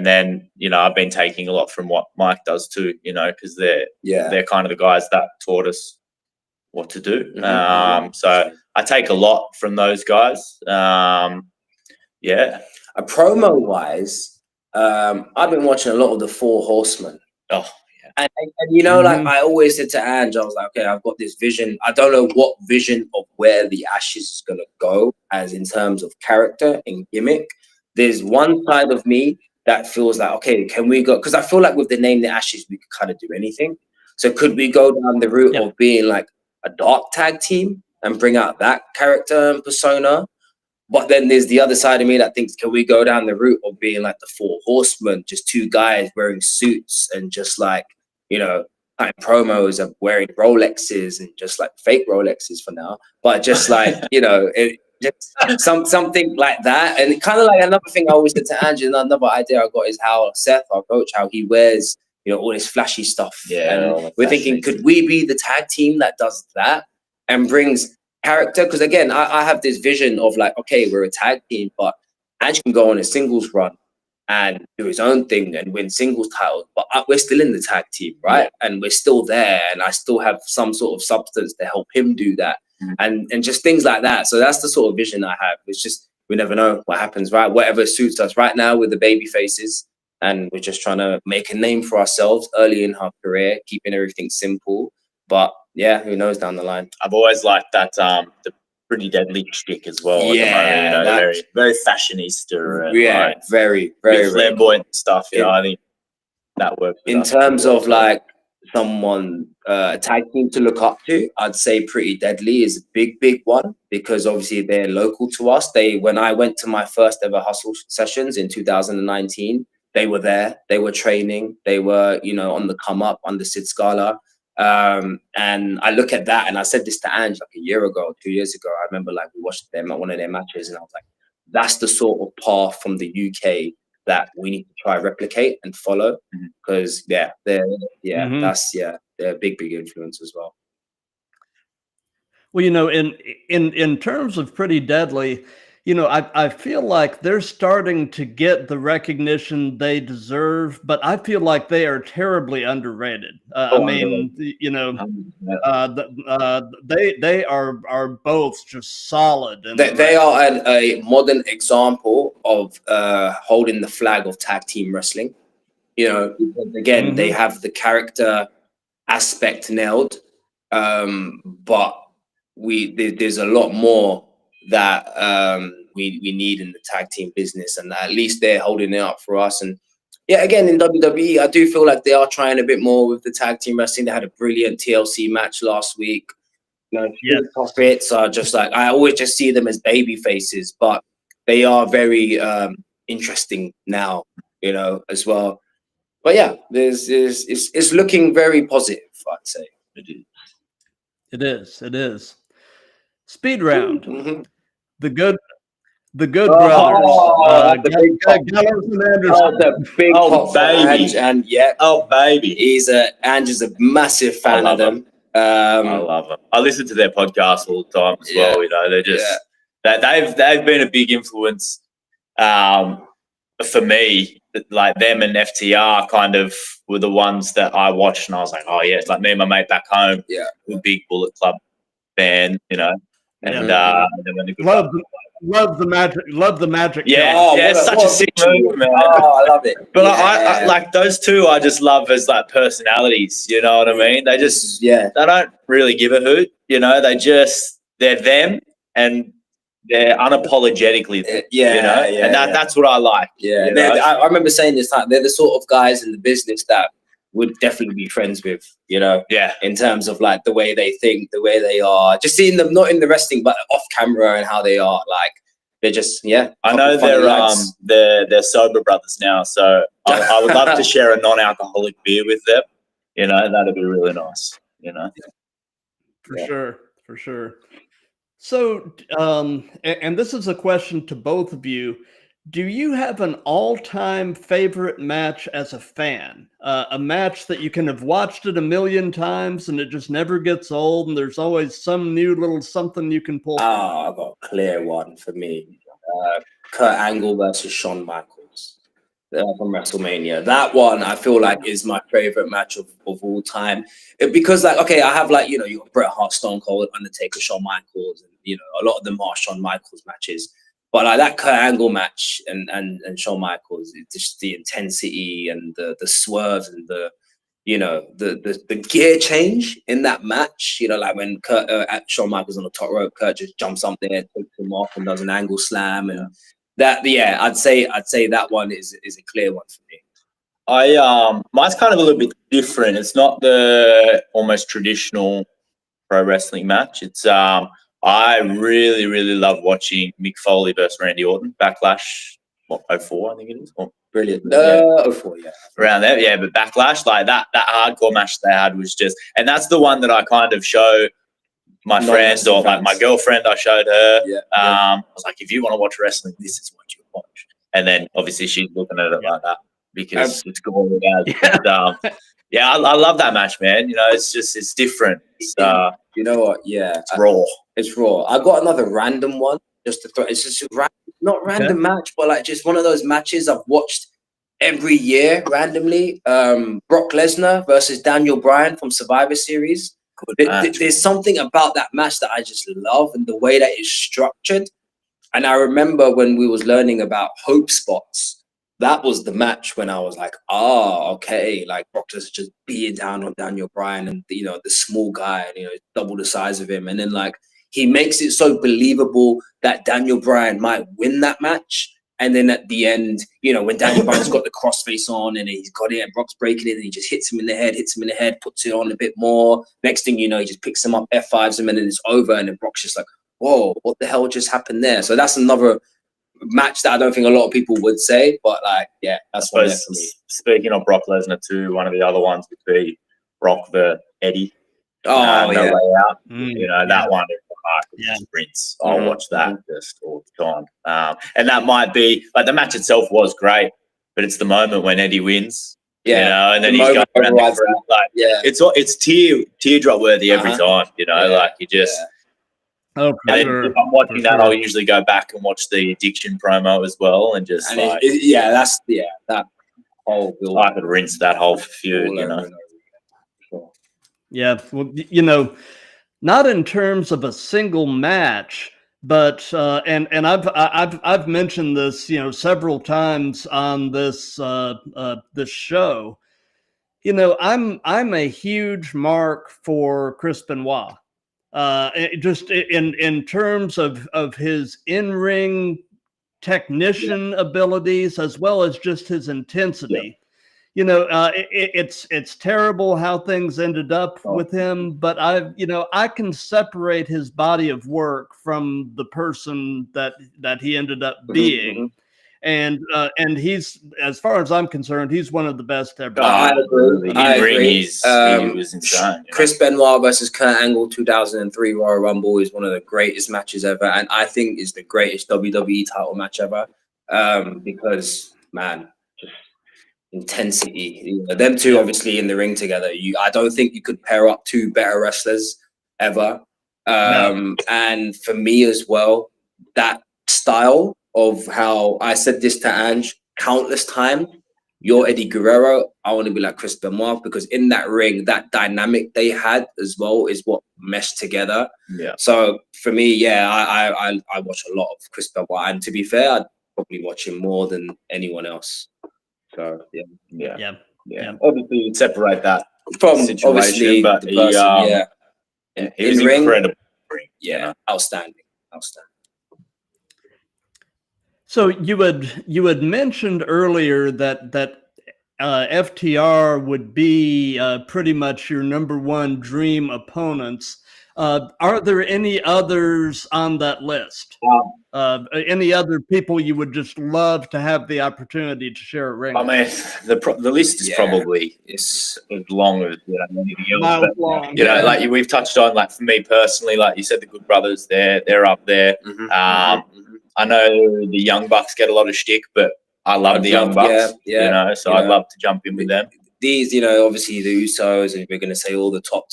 then you know I've been taking a lot from what Mike does too. You know, because they're kind of the guys that taught us what to do. So I take a lot from those guys. A promo wise, I've been watching a lot of the Four Horsemen. Oh, and you know, like I always said to Ange, I was like, okay, I've got this vision. I don't know what vision of where the Ashes is gonna go as in terms of character and gimmick. There's one side of me that feels like, okay, can we go? Because I feel like with the name the Ashes, we could kind of do anything. So could we go down the route of being like a dark tag team and bring out that character and persona? But then there's the other side of me that thinks, can we go down the route of being like the Four Horsemen, just two guys wearing suits and just like, you know, like promos of wearing Rolexes and just like fake Rolexes for now, but just like, you know, something like that. And kind of like another thing I always said to Andrew, another idea I got is how Seth, our coach, how he wears, you know, all this flashy stuff. And we're thinking, could we be the tag team that does that and brings character? Because again, I have this vision of like, okay, we're a tag team, but Ange can go on a singles run and do his own thing and win singles titles, but we're still in the tag team, right? And we're still there, and I still have some sort of substance to help him do that, and just things like that. So that's the sort of vision I have. It's just, we never know what happens, right? Whatever suits us right now with the baby faces. And we're just trying to make a name for ourselves early in our career, keeping everything simple. But yeah, who knows down the line? I've always liked that the Pretty Deadly shtick as well. Yeah, you know, very fashionista. And very flamboyant and stuff. You know, I think that works. In terms of like someone tag team to look up to, I'd say Pretty Deadly is a big one, because obviously they're local to us. When I went to my first ever hustle sessions in 2019. They were there, they were training, they were, you know, on the come up under Sid Scala. And I look at that, and I said this to Ange like a year ago, 2 years ago. I remember like we watched them at one of their matches, and I was like, that's the sort of path from the UK that we need to try replicate and follow. Because they're a big influence as well. Well, you know, in terms of Pretty Deadly, you know, I feel like they're starting to get the recognition they deserve, but I feel like they are terribly underrated. I mean, you know, they are both just solid. And they are a modern example of holding the flag of tag team wrestling. You know, again, they have the character aspect nailed, but there's a lot more that we need in the tag team business, and at least they're holding it up for us. And yeah, again, in WWE, I do feel like they are trying a bit more with the tag team wrestling. They had a brilliant TLC match last week. You know, profits are just like, I always just see them as baby faces, but they are very interesting now, you know, as well. But yeah, it's looking very positive, I'd say. It is. Speed round. The good brothers. Gallows and Anderson. The big baby. And baby. Andrew's a massive fan of them. I love them. I listen to their podcast all the time as well. You know, they're just they've been a big influence for me. Like them and FTR kind of were the ones that I watched, and I was like, oh yeah, it's like me and my mate back home. Yeah, we're big Bullet Club fan, you know, and then when the good love the magic. Yeah, Oh, yeah, it's such a sick move, man. Oh, I love it. But I like those two. I just love as like personalities. You know what I mean? They just they don't really give a hoot. You know, they're them and they're unapologetically them, you know, and that's what I like. Yeah, you know? I remember saying this time. They're the sort of guys in the business that would definitely be friends with, you know. Yeah. In terms of like the way they think, the way they are, just seeing them not in the wrestling but off camera and how they are. Like they're just I know they're sober brothers now, so I would love to share a non-alcoholic beer with them. You know, that'd be really nice. You know. For sure. So, and this is a question to both of you. Do you have an all-time favorite match as a fan? A match that you can have watched it a million times and it just never gets old, and there's always some new little something you can pull. Oh, I've got a clear one for me. Kurt Angle versus Shawn Michaels from WrestleMania. That one I feel like is my favorite match of all time. Because like, okay, I have like, you know, you got Bret Hart, Stone Cold, Undertaker, Shawn Michaels, and you know, a lot of them are Shawn Michaels matches. But like that Kurt Angle match and Shawn Michaels, it's just the intensity and the swerves and the gear change in that match. You know, like when Shawn Michaels on the top rope, Kurt just jumps up there, takes him off, and does an angle slam, and I'd say that one is a clear one for me. Mine's kind of a little bit different. It's not the almost traditional pro wrestling match. It's I really, really love watching Mick Foley versus Randy Orton, Backlash, 04, I think it is. Brilliant. 04, yeah. Around there, yeah. But Backlash, like that hardcore match they had was just, and that's the one that I kind of show my friends or like my girlfriend. I showed her. Yeah. I was like, if you want to watch wrestling, this is what you watch. And then obviously she's looking at it like that because it's gory. I love that match, man. You know, it's different. It's, you know what? Yeah, it's raw. It's raw. I got another random one just to throw. It's just not random match, but like just one of those matches I've watched every year randomly. Brock Lesnar versus Daniel Bryan from Survivor Series. There's something about that match that I just love and the way that it's structured. And I remember when we was learning about hope spots. That was the match when I was like, okay, like Brock Lesnar just beating down on Daniel Bryan and, you know, the small guy, you know, double the size of him. And then like, he makes it so believable that Daniel Bryan might win that match. And then at the end, you know, when Daniel Bryan's got the crossface on and he's got it and Brock's breaking it and he just hits him in the head, puts it on a bit more. Next thing you know, he just picks him up, F5s him, and then it's over. And then Brock's just like, whoa, what the hell just happened there? So that's another match that I don't think a lot of people would say, but like, yeah, that's one there for me. Speaking of Brock Lesnar too, one of the other ones would be Brock the Eddie. No Way out. You know, that one is rinse. I'll watch that just all the time. And that might be like the match itself was great, but it's the moment when Eddie wins. You know, and then he's going around the crowd, like it's teardrop worthy every time, you know, like you just Oh, for sure. If I'm watching that, I'll usually go back and watch the Addiction promo as well, and just that whole build. I could rinse that whole feud, you know. Yeah, well, you know, not in terms of a single match, but and I've mentioned this, you know, several times on this this show. You know, I'm a huge mark for Chris Benoit. Just in terms of his in-ring technician abilities as well as just his intensity. You know, it's terrible how things ended up with him, but I can separate his body of work from the person that he ended up being. And he's, as far as I'm concerned, he's one of the best ever. I agree. He was insane. Chris Benoit versus Kurt Angle 2003 Royal Rumble is one of the greatest matches ever, and I think is the greatest WWE title match ever. Because man, intensity. You know, them two obviously in the ring together. I don't think you could pair up two better wrestlers ever. And for me as well, that style of how I said this to Ange countless times. You're Eddie Guerrero. I want to be like Chris Benoit, because in that ring, that dynamic they had as well is what meshed together. Yeah. So for me, yeah, I watch a lot of Chris Benoit, and to be fair, I'd probably watch him more than anyone else. So Yeah. Obviously, you'd separate that from situation, obviously but the person, he was in ring, incredible. yeah, outstanding. So you had mentioned earlier that FTR would be pretty much your number one dream opponents. Are there any others on that list? Any other people you would just love to have the opportunity to share a ring? I mean, the list is probably as long as anything else. But, long. Like we've touched on, like for me personally, like you said, the Good Brothers, they're up there. I know the Young Bucks get a lot of shtick, but I love the Young Bucks. So I'd love to jump in with them. These, obviously the Usos, and we're going to say all the top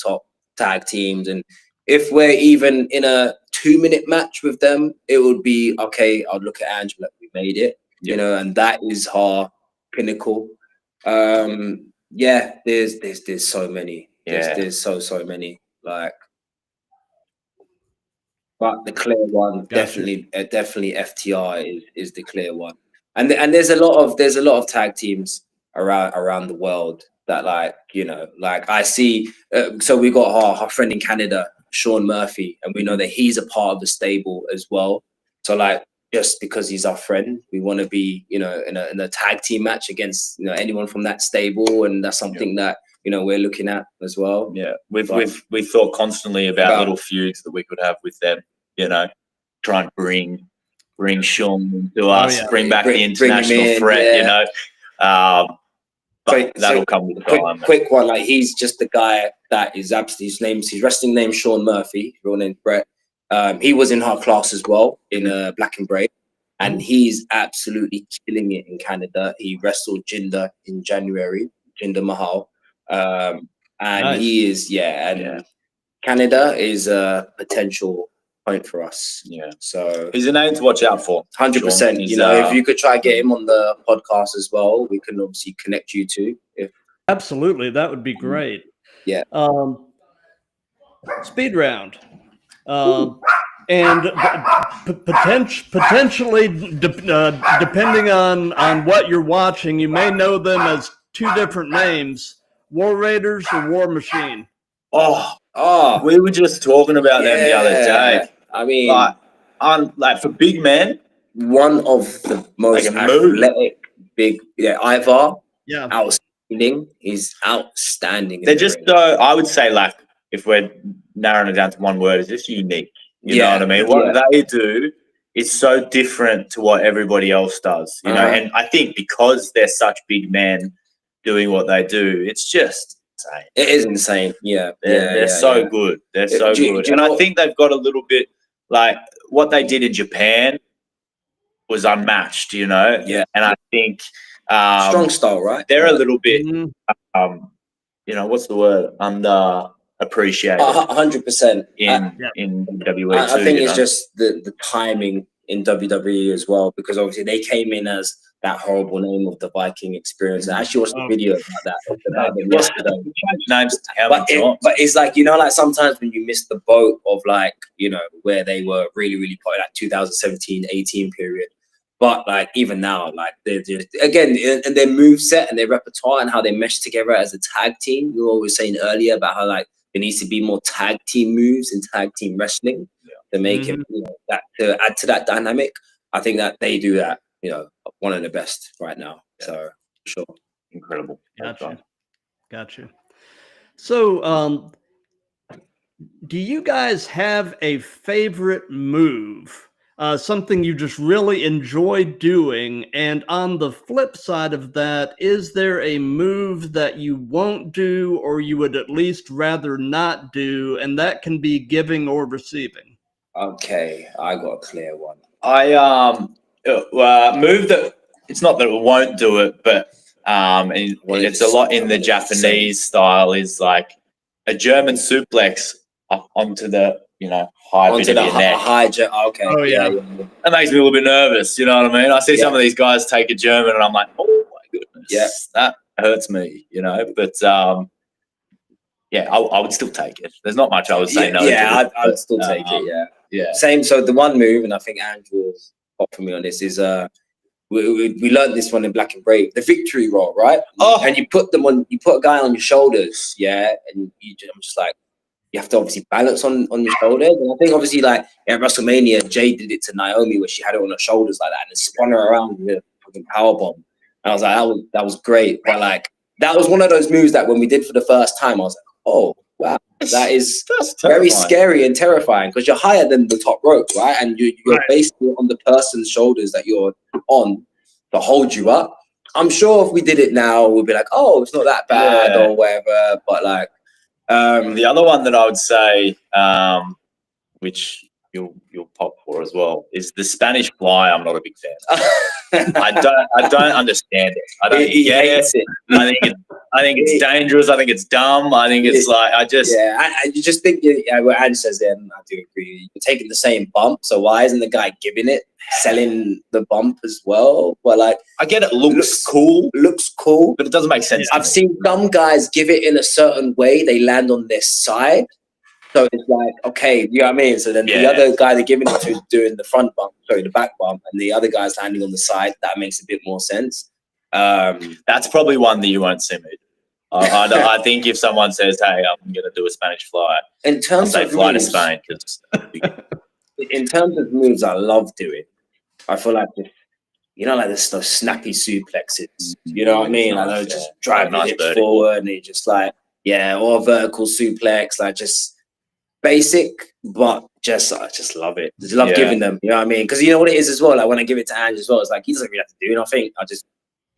tag teams. And if we're even in a 2-minute match with them, it would be okay. I'd look at Angela, we made it, and that is our pinnacle. There's so many. There's so many. Like, but the clear one, definitely FTR is the clear one. And there's a lot of tag teams around the world that like I see. So we got our friend in Canada, Sean Murphy, and we know that he's a part of the stable as well. So like, just because he's our friend, we want to be in a tag team match against anyone from that stable, and that's something that we're looking at as well. Yeah, we've thought constantly about little feuds that we could have with them. Try and bring Sean to us, bring back the international threat. But that'll come with time. Quick one, like he's just the guy that is absolutely his wrestling name Sean Murphy, real name Brett. He was in our class as well in Black and Brave, and he's absolutely killing it in Canada. He wrestled Jinder in January, Jinder Mahal. And nice. He is, Canada is a potential point for us. Yeah. So he's a name to watch out for. 100%. If you could try to get him on the podcast as well, we can obviously connect you two. Absolutely, that would be great. Yeah. Speed round. And potentially, depending on what you're watching, you may know them as two different names: War Raiders or War Machine. Oh, we were just talking about them the other day. I mean, like for big men, one of the most athletic big, Ivar. Yeah, outstanding. He's outstanding. They're just so. I would say, like, if we're narrowing it down to one word, it's just unique. You know what I mean? What they do is so different to what everybody else does. And I think because they're such big men doing what they do, it's just insane. It is insane. They're so good. They're so good. And I think they've got a little bit like what they did in Japan was unmatched, Yeah. And I think strong style, right? They're a little bit what's the word? Underappreciated. 100% in WWE. I think it's just the timing in WWE as well, because obviously they came in as that horrible name of the Viking Experience. I actually watched the video about them yesterday. Names, but it's like, like sometimes when you miss the boat of like, where they were really, really popular, like 2017-18 period. But like even now, like they're just, again, and their moveset and their repertoire and how they mesh together as a tag team. We were always saying earlier about how like there needs to be more tag team moves and tag team wrestling to make it that to add to that dynamic. I think that they do that. One of the best right now. So sure, incredible. Gotcha. So, do you guys have a favorite move? Something you just really enjoy doing? And on the flip side of that, is there a move that you won't do or you would at least rather not do? And that can be giving or receiving. Okay, I got a clear one. I move that it's not that it won't do it, but and it's a lot in the Japanese style, is like a German suplex up onto the, high bit of your neck. Okay. Oh, yeah. That makes me a little bit nervous, you know what I mean? I see some of these guys take a German and I'm like, oh my goodness, that hurts me, but I would still take it. There's not much I would say no to. Yeah, I'd still take it, Yeah. Same, so the one move, and I think Andrew will pop for me on this, is we learned this one in Black and Brave, the victory roll, right? Oh. And you put a guy on your shoulders, and I'm just like, you have to obviously balance on your shoulders. And I think obviously like at WrestleMania, Jay did it to Naomi where she had it on her shoulders like that and then spun her around with a fucking powerbomb. And I was like, that was great. But like, that was one of those moves that when we did for the first time, I was like, oh, wow, that's very scary and terrifying because you're higher than the top rope, right? And you're basically on the person's shoulders that you're on to hold you up. I'm sure if we did it now, we'd be like, oh, it's not that bad or whatever. But like, the other one that I would say, which you'll pop for as well, is the Spanish fly. I'm not a big fan. I don't understand it. I don't get it. I think it's dangerous. I think it's dumb. I think it's like I you just think what Ange says there, and I do agree. You're taking the same bump, so why isn't the guy selling the bump as well? But like, I get it. Looks cool, but it doesn't make sense. I've seen some guys give it in a certain way. They land on their side. So it's like, okay, you know what I mean? So then the other guy they're giving it to is doing the back bump, and the other guy's landing on the side. That makes a bit more sense. That's probably one that you won't see me do. I think if someone says, hey, I'm going to do a Spanish fly, in terms I'll say of fly moves, to Spain. In terms of moves I love doing, I feel like like those snappy suplexes. You know what I mean? Like just driving the hips forward and you're just like, or a vertical suplex, like just basic, but I just love it. Just love giving them, you know what I mean? Because you know what it is as well, like when I give it to Ange as well, it's like he doesn't really have to do nothing. I just,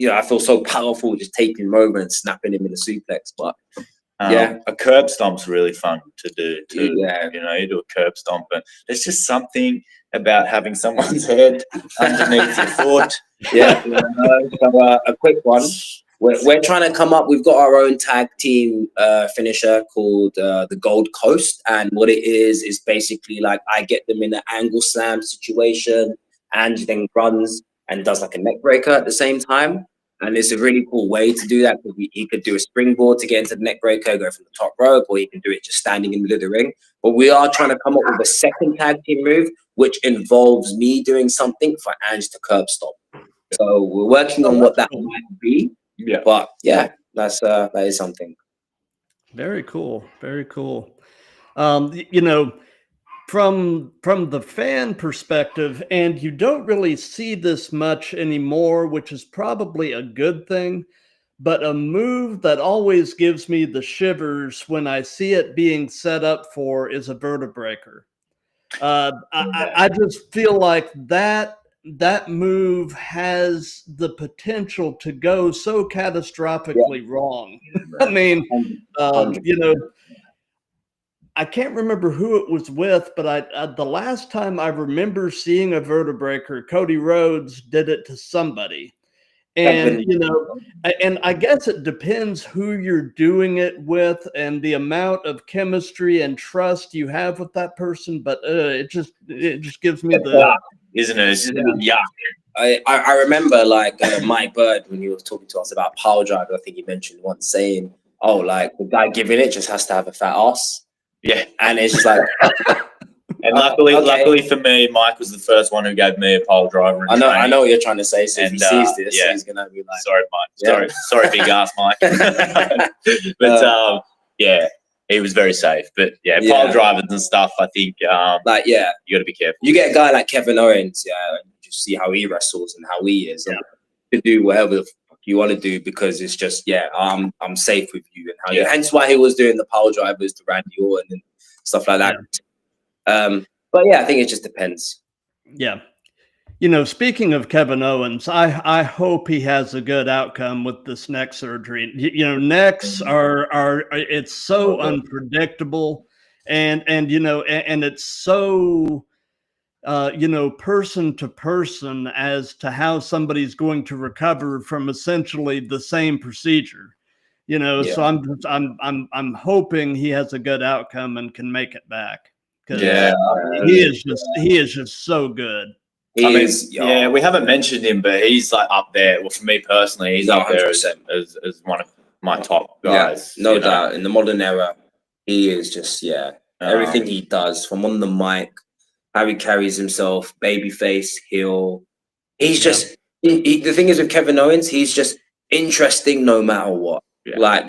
I feel so powerful just taking him over and snapping him in a suplex. But a curb stomp's really fun to do too. Yeah. You do a curb stomp, but there's just something about having someone's head underneath your foot. Yeah. So a quick one. We're trying to come up. We've got our own tag team finisher called the Gold Coast, and what it is basically like I get them in an angle slam situation, and then runs and does like a neck breaker at the same time, and it's a really cool way to do that because he could do a springboard to get into the neck breaker, go from the top rope, or he can do it just standing in the middle of the ring. But we are trying to come up with a second tag team move, which involves me doing something for Ange to curb stop. So we're working on what that might be. Yeah, but that is something. Very cool. Very cool. From the fan perspective, and you don't really see this much anymore, which is probably a good thing, but a move that always gives me the shivers when I see it being set up for is a vertebreaker. I just feel like that move has the potential to go so catastrophically wrong. I mean, I can't remember who it was with, but the last time I remember seeing a vertebreaker, Cody Rhodes did it to somebody. And, and I guess it depends who you're doing it with and the amount of chemistry and trust you have with that person. But it just gives me the... Isn't it? It's yuck. I remember like Mike Bird, when he was talking to us about power drive, I think he mentioned once saying, oh, like the guy giving it just has to have a fat ass. Yeah. And it's just like... And luckily for me, Mike was the first one who gave me a pole driver. I know what you're trying to say. So if he sees this, he's gonna be like, "Sorry, Mike. Sorry, big ass Mike." But he was very safe. But pole drivers and stuff, I think, you got to be careful. You get a guy like Kevin Owens, and you just see how he wrestles and how he is. To do whatever the fuck you want to do because it's just I'm safe with you and how hence why he was doing the pole drivers to Randy Orton and stuff like that. But I think it just depends. Yeah. Speaking of Kevin Owens, I hope he has a good outcome with this neck surgery. Necks are it's so unpredictable and it's so you know, person to person as to how somebody's going to recover from essentially the same procedure. You know, Yeah. so I'm hoping he has a good outcome and can make it back, because Yeah. he is just so good. He I mean, is, yeah, we haven't mentioned him, but he's like up there. Well, for me personally, he's No, up there as 100%. one of my top guys. No you know? doubt. In the modern era, he is just everything he does, from on the mic, how he carries himself, babyface, heel. He's just the thing is with Kevin Owens, he's just interesting no matter what. Yeah. Like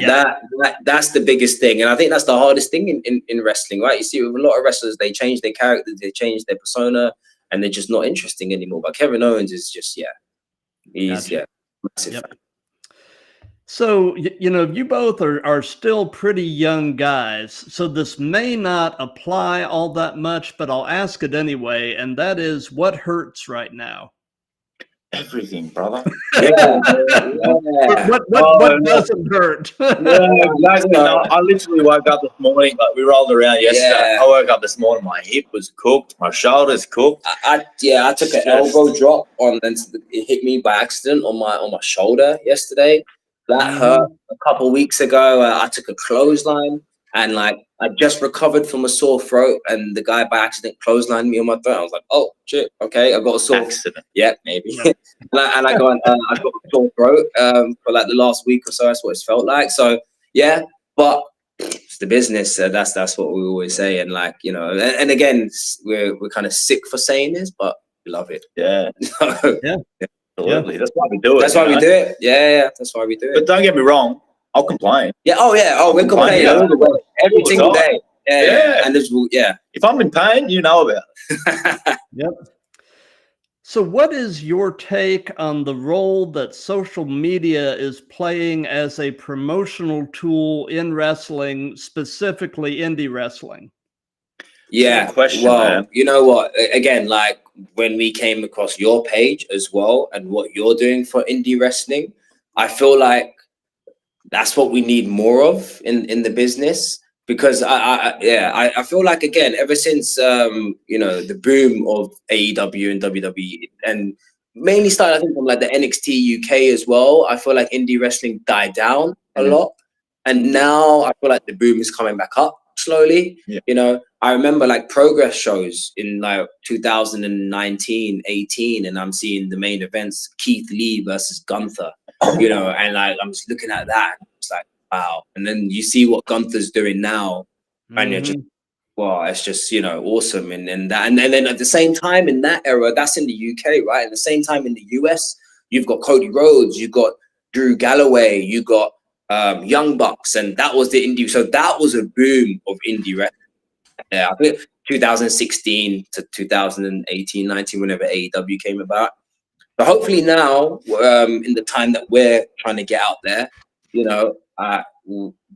that's the biggest thing, and I think that's the hardest thing in wrestling, right? You see, with a lot of wrestlers, they change their character, they change their persona, and they're just not interesting anymore. But Kevin Owens is just he's Gotcha. massive fan. So, you know, you both are still pretty young guys, so this may not apply all that much, but I'll ask it anyway, and that is, what hurts right now? Everything, brother. What doesn't hurt? Yeah, exactly. No, I literally woke up this morning, like we rolled around yesterday. I woke up this morning, my hip was cooked, my shoulder's cooked. I took an elbow drop and it hit me by accident on my shoulder yesterday. That hurt a couple of weeks ago. I took a clothesline and like I just recovered from a sore throat, and the guy by accident clotheslined me on my throat. I was like, oh shit, okay, I got a sore Accident. Yeah, maybe. and I got a sore throat for like the last week or so. That's what it's felt like. So yeah, but it's the business. That's what we always say. And like, you know, and again, we're kind of sick for saying this, but we love it. Yeah. Yeah. Absolutely. That's why we do it. That's why we do it. Yeah. That's why we do it. But don't get me wrong, I'll complain. Yeah. Oh, we're complaining every single day. Yeah. And if I'm in pain, you know about it. Yep. So what is your take on the role that social media is playing as a promotional tool in wrestling, specifically indie wrestling? Yeah. Good question, well, man. you know what? Again, like when we came across your page as well and what you're doing for indie wrestling, I feel like that's what we need more of in the business. Because I feel like, again, ever since you know, the boom of AEW and WWE, and mainly started I think from like the NXT UK as well, I feel like indie wrestling died down a lot, and now I feel like the boom is coming back up slowly. You know, I remember like Progress shows in like 2019, 18, and I'm seeing the main events, Keith Lee versus Gunther, you know, and like I'm just looking at that, and it's like, wow. And then you see what Gunther's doing now, and you're just, wow, it's just, you know, awesome. And then at the same time in that era, that's in the UK, right? At the same time in the US, you've got Cody Rhodes, you've got Drew Galloway, you got Young Bucks, and that was the indie. So that was a boom of indie wrestling. Yeah, I think 2016 to 2018, 19, whenever AEW came about. But hopefully now, in the time that we're trying to get out there, you know,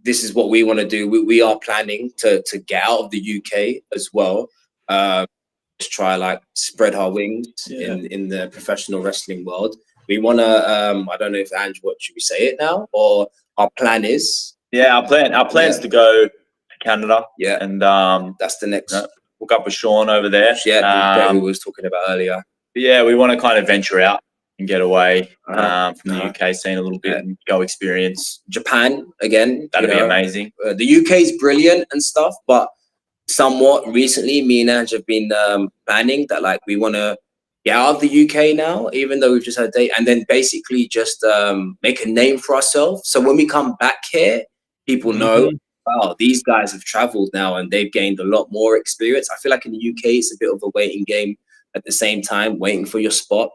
this is what we want to do. We are planning to get out of the UK as well. Just try like spread our wings in the professional wrestling world. We want to, I don't know if Ange, what should we say it now? Or our plan is? Yeah, our plan is to go to Canada. Yeah. And that's the next. Hook up with Sean over there. Yeah, we was talking about earlier. Yeah, we want to kind of venture out and get away from the UK scene a little bit and go experience Japan again. That'd be amazing. The UK is brilliant and stuff, but somewhat recently, me and Ange have been planning that like we want to get out of the UK now, even though we've just had a date, and then basically just make a name for ourselves. So when we come back here, people know, wow, these guys have traveled now and they've gained a lot more experience. I feel like in the UK, it's a bit of a waiting game at the same time, waiting for your spot.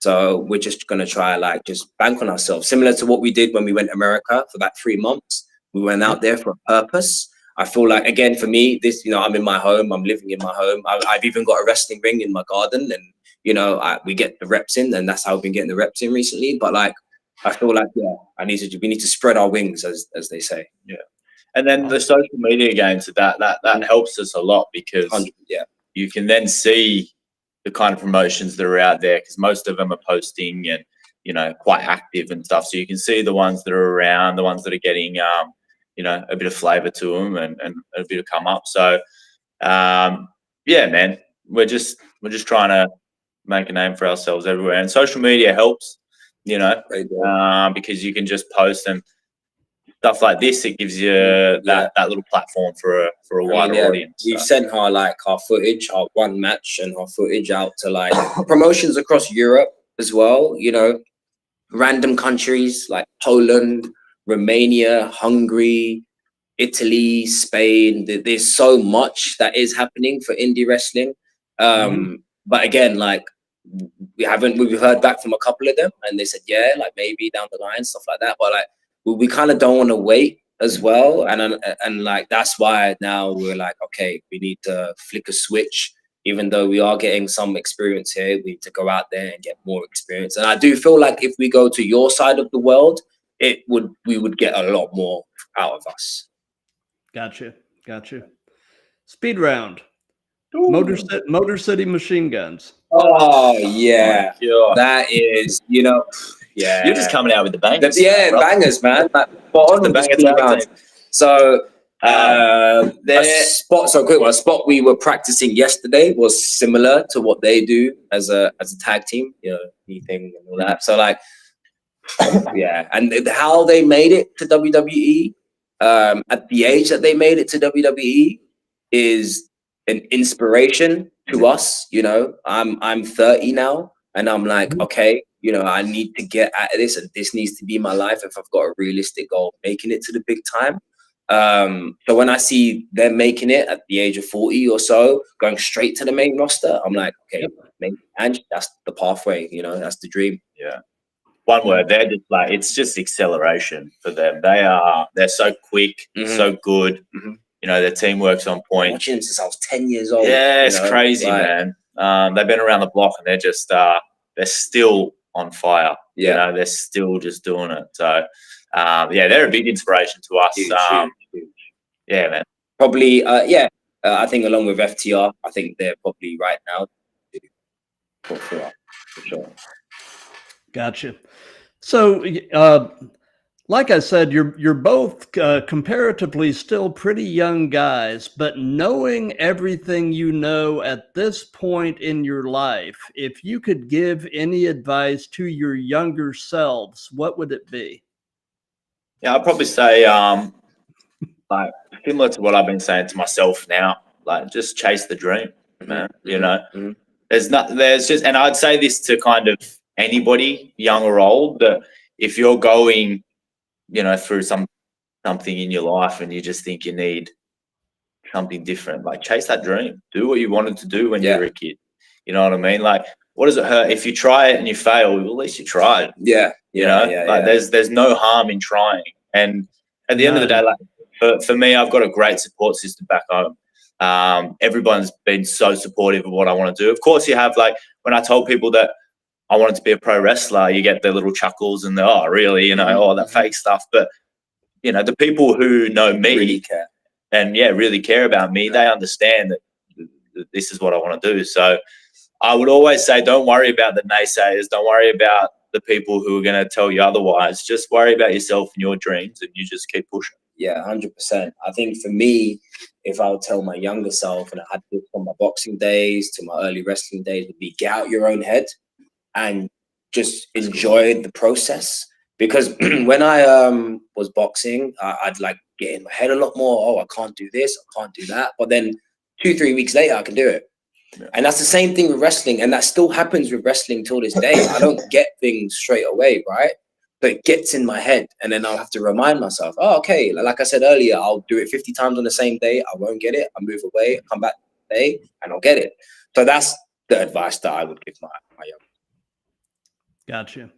So we're just going to try like just bank on ourselves, similar to what we did when we went to America for that 3 months. We went out there for a purpose. I feel like, again, for me, this, you know, I'm in my home, I'm living in my home. I've even got a wrestling ring in my garden, and, you know, we get the reps in, and that's how I've been getting the reps in recently. But like, I feel like, we need to spread our wings, as they say. Yeah. And then the social media games, that helps us a lot, because you can then see the kind of promotions that are out there, because most of them are posting and, you know, quite active and stuff. So you can see the ones that are around, the ones that are getting, you know, a bit of flavor to them and a bit of come up. So, yeah, man, we're just We're just trying to make a name for ourselves everywhere, and social media helps, you know, because you can just post and stuff like this. It gives you that little platform for a wider audience. We've sent our footage, our one match, and our footage out to like promotions across Europe as well. You know, random countries like Poland, Romania, Hungary, Italy, Spain. There's so much that is happening for indie wrestling. But again, like we've heard back from a couple of them, and they said, yeah, like maybe down the line, stuff like that. But like we kind of don't want to wait as well, and like that's why now we're like, okay, we need to flick a switch. Even though we are getting some experience here, we need to go out there and get more experience. And I do feel like if we go to your side of the world, we would get a lot more out of us. Gotcha. Speed round. Motor City Machine Guns. Oh yeah, that is, you know, yeah. You're just coming out with the bangers. Bangers, man. Like, on the banger. So their spot. So quick one. Spot we were practicing yesterday was similar to what they do as a tag team. You know, anything and all that. So like, yeah, and how they made it to WWE, at the age that they made it to WWE, is an inspiration to us. You know, I'm 30 now, and I'm like, okay, you know, I need to get out of this, and this needs to be my life if I've got a realistic goal, making it to the big time. So when I see them making it at the age of 40 or so, going straight to the main roster, I'm like, okay, and that's the pathway. You know, that's the dream. Yeah. One word, they're just like, it's just acceleration for them. They're so quick, so good. You know, their teamwork's on point. Watching them since I was 10 years old. Yeah, it's crazy, man. They've been around the block, and they're just they're still on fire. Yeah, you know, they're still just doing it. So they're a big inspiration to us. Huge. Yeah, man. Probably I think along with FTR, I think they're probably right now for sure. Gotcha. So like I said, you're both comparatively still pretty young guys, but knowing everything you know at this point in your life, if you could give any advice to your younger selves, what would it be? Yeah, I'd probably say like similar to what I've been saying to myself now, like just chase the dream, man. You know, there's just, and I'd say this to kind of anybody, young or old, that if you're going, you know, through something in your life and you just think you need something different, like chase that dream. Do what you wanted to do when you were a kid. You know what I mean? Like, what does it hurt if you try it and you fail? Well, at least you tried. There's no harm in trying. And at the end of the day, like for me, I've got a great support system back home. Everyone's been so supportive of what I want to do. Of course, you have, like, when I told people that I wanted to be a pro wrestler, you get their little chuckles and they're, really, you know, all that fake stuff. But, you know, the people who know me really care. And really care about me, they understand that this is what I want to do. So I would always say, don't worry about the naysayers. Don't worry about the people who are going to tell you otherwise. Just worry about yourself and your dreams, and you just keep pushing. Yeah, 100%. I think for me, if I would tell my younger self, and I had this from my boxing days to my early wrestling days, would be get out your own head and just enjoy the process. Because when I was boxing, I'd like get in my head a lot more. Oh, I can't do this, I can't do that. But then 2-3 weeks later, I can do it. Yeah. And that's the same thing with wrestling. And that still happens with wrestling till this day. I don't get things straight away, right? But it gets in my head. And then I'll have to remind myself, oh, okay, like I said earlier, I'll do it 50 times on the same day. I won't get it. I move away, I come back today, and I'll get it. So that's the advice that I would give my young. Gotcha.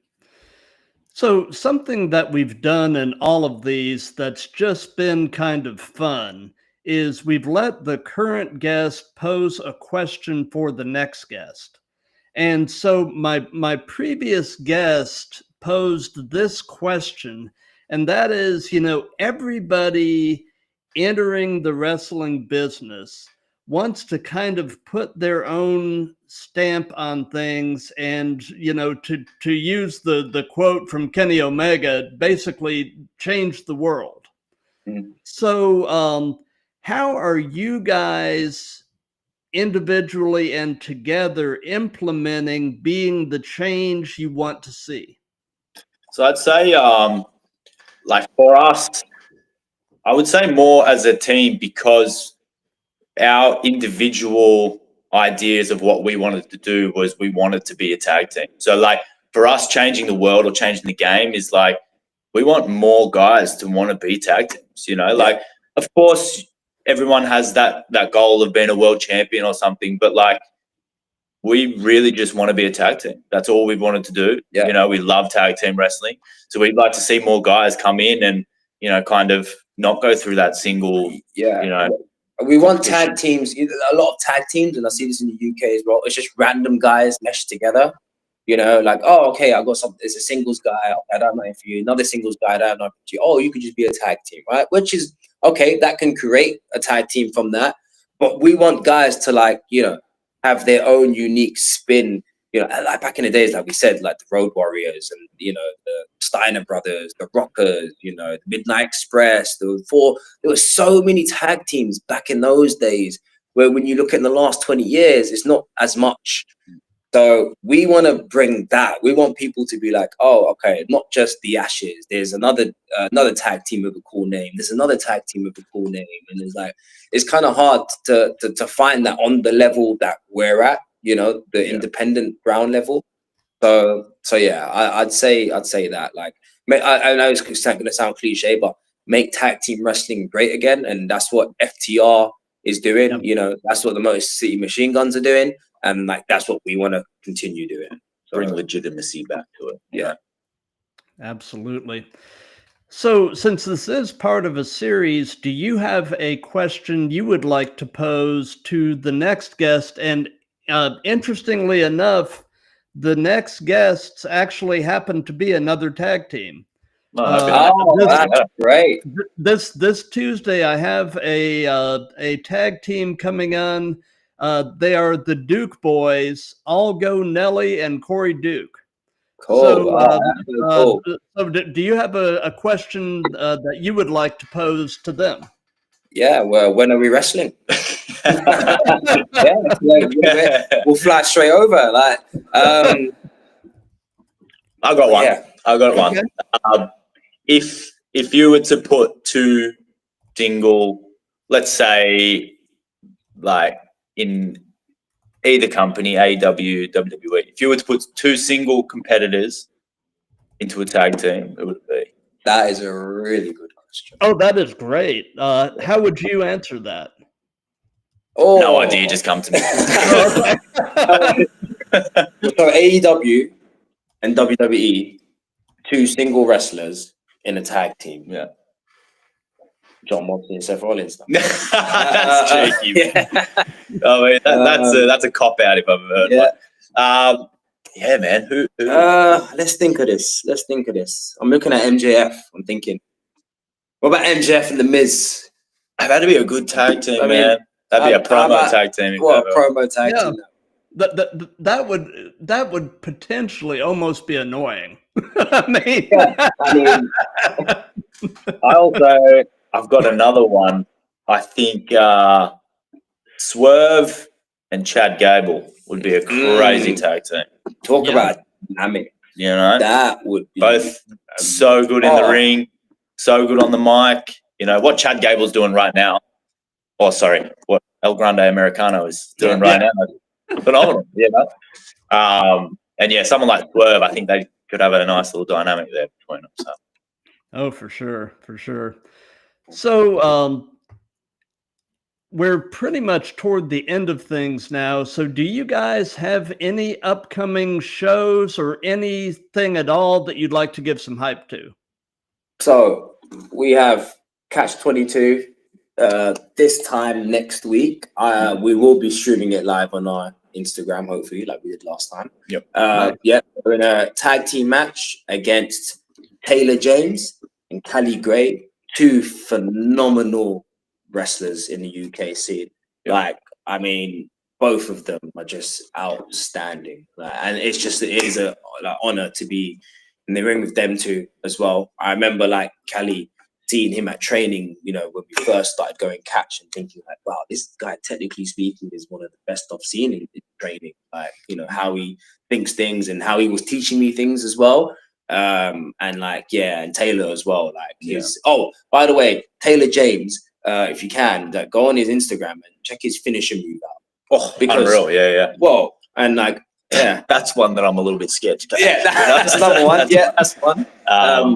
So something that we've done in all of these that's just been kind of fun is we've let the current guest pose a question for the next guest. And so my previous guest posed this question, and that is, you know, everybody entering the wrestling business wants to kind of put their own stamp on things, and, you know, to use the quote from Kenny Omega, basically change the world. So how are you guys individually and together implementing being the change you want to see? So I'd say, like for us, I would say more as a team, because our individual ideas of what we wanted to do was we wanted to be a tag team. So like for us, changing the world or changing the game is like, we want more guys to want to be tag teams, you know, like, of course, everyone has that goal of being a world champion or something, but like, we really just want to be a tag team. That's all we've wanted to do. Yeah. You know, we love tag team wrestling. So we'd like to see more guys come in and, you know, kind of not go through that single, you know. We want tag teams, a lot of tag teams, and I see this in the UK as well. It's just random guys meshed together. You know, like, oh, okay, I got something. There's a singles guy. I don't know for you. Another singles guy. I don't know for you. Oh, you could just be a tag team, right? Which is okay. That can create a tag team from that. But we want guys to, like, you know, have their own unique spin. You know, like back in the days, like we said, like the Road Warriors and, you know, the Steiner Brothers, the Rockers, you know, the Midnight Express. There were so many tag teams back in those days, where when you look at the last 20 years, it's not as much. So we want to bring that. We want people to be like, oh, okay, not just the Ashes. There's another tag team with a cool name. There's another tag team with a cool name. And it's like, it's kind of hard to find that on the level that we're at, you know, the independent ground level. So yeah, I'd say that, like, I know it's going to sound cliche, but make tag team wrestling great again. And that's what FTR is doing. Yep. You know, that's what the Motor City Machine Guns are doing. And like, that's what we want to continue doing. So, Bring legitimacy back to it. Yeah. Absolutely. So, since this is part of a series, do you have a question you would like to pose to the next guest? And interestingly enough, the next guests actually happen to be another tag team. That's great. This Tuesday, I have a tag team coming on. They are the Duke Boys, Algo Nelly and Corey Duke. Cool. So, so do you have a question that you would like to pose to them? Yeah. Well, when are we wrestling? We'll fly straight over. Like, I got one. Yeah. I got one. Okay. If you were to put two single, let's say, like in either company, AEW, WWE, if you were to put two single competitors into a tag team, who would it be? That is a really good question. Oh, that is great. How would you answer that? Oh, No idea, just come to me. So AEW and WWE, two single wrestlers in a tag team. Yeah. John Moxley and Seth Rollins. That's cheeky. Yeah. I mean, that's a cop out if I've ever heard one. Yeah, man. Who? Let's think of this. I'm looking at MJF. I'm thinking, what about MJF and The Miz? That'd be a good tag team, I mean, man. That'd be a promo tag team. What a promo tag team. That would potentially almost be annoying. I've got another one. I think Swerve and Chad Gable would be a crazy tag team. Talk about dynamic. You know, that would be both so good in the ring, so good on the mic. You know what Chad Gable's doing right now. Oh, sorry, what El Grande Americano is doing right now. Phenomenal. And yeah, someone like Swerve, I think they could have a nice little dynamic there between them. So. Oh, for sure. So we're pretty much toward the end of things now. So do you guys have any upcoming shows or anything at all that you'd like to give some hype to? So we have Catch 22 this time next week. We will be streaming it live on our Instagram, hopefully, like we did last time. Yep. We're in a tag team match against Taylor James and Callie Gray, two phenomenal wrestlers in the UK scene. Like, I mean, both of them are just outstanding. Like, and it is a honor to be in the ring with them two as well. I remember like Callie seeing him at training, you know, when we first started going catch and thinking like, wow, this guy, technically speaking, is one of the best I've seen in training. Like, you know, how he thinks things and how he was teaching me things as well. And like, yeah, and Taylor as well. Like his, oh, by the way, Taylor James, if you can, go on his Instagram and check his finishing move out. Oh, because, unreal, yeah. Well, and like, yeah, that's one that I'm a little bit scared to catch. Yeah, that's another one. That's one.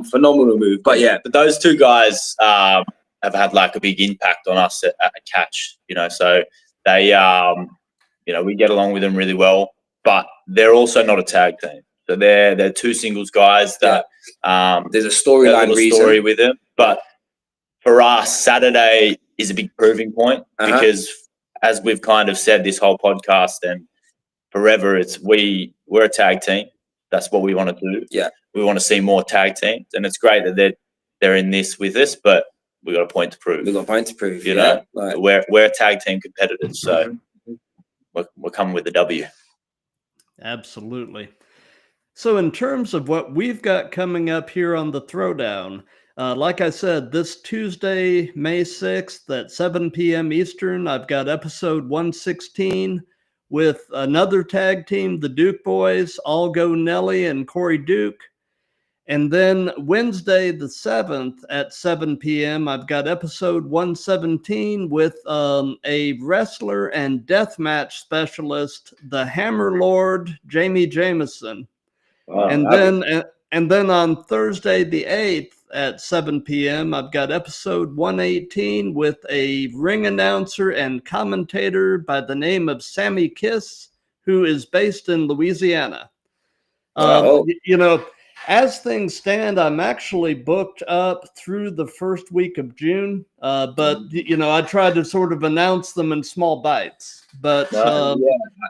Phenomenal move. But yeah, but those two guys have had like a big impact on us at catch. You know, so they, you know, we get along with them really well. But they're also not a tag team. So they're two singles guys that there's a story with them. But for us, Saturday is a big proving point because, as we've kind of said this whole podcast and forever, we're a tag team. That's what we want to do. Yeah, we want to see more tag teams, and it's great that they're in this with us. But we got a point to prove. We got a point to prove. You know, like, we're tag team competitors, so we're coming with the W. Absolutely. So in terms of what we've got coming up here on the Throwdown, like I said, this Tuesday, May 6th at 7 p.m. Eastern, I've got episode 116 with another tag team, the Duke Boys, Algo Nelly and Corey Duke. And then Wednesday, the 7th at 7 p.m., I've got episode 117 with a wrestler and deathmatch specialist, the Hammer Lord, Jamie Jameson. Wow, and then on Thursday, the 8th at 7 p.m., I've got episode 118 with a ring announcer and commentator by the name of Sammy Kiss, who is based in Louisiana. You know, as things stand, I'm actually booked up through the first week of June, but, you know, I tried to sort of announce them in small bites. But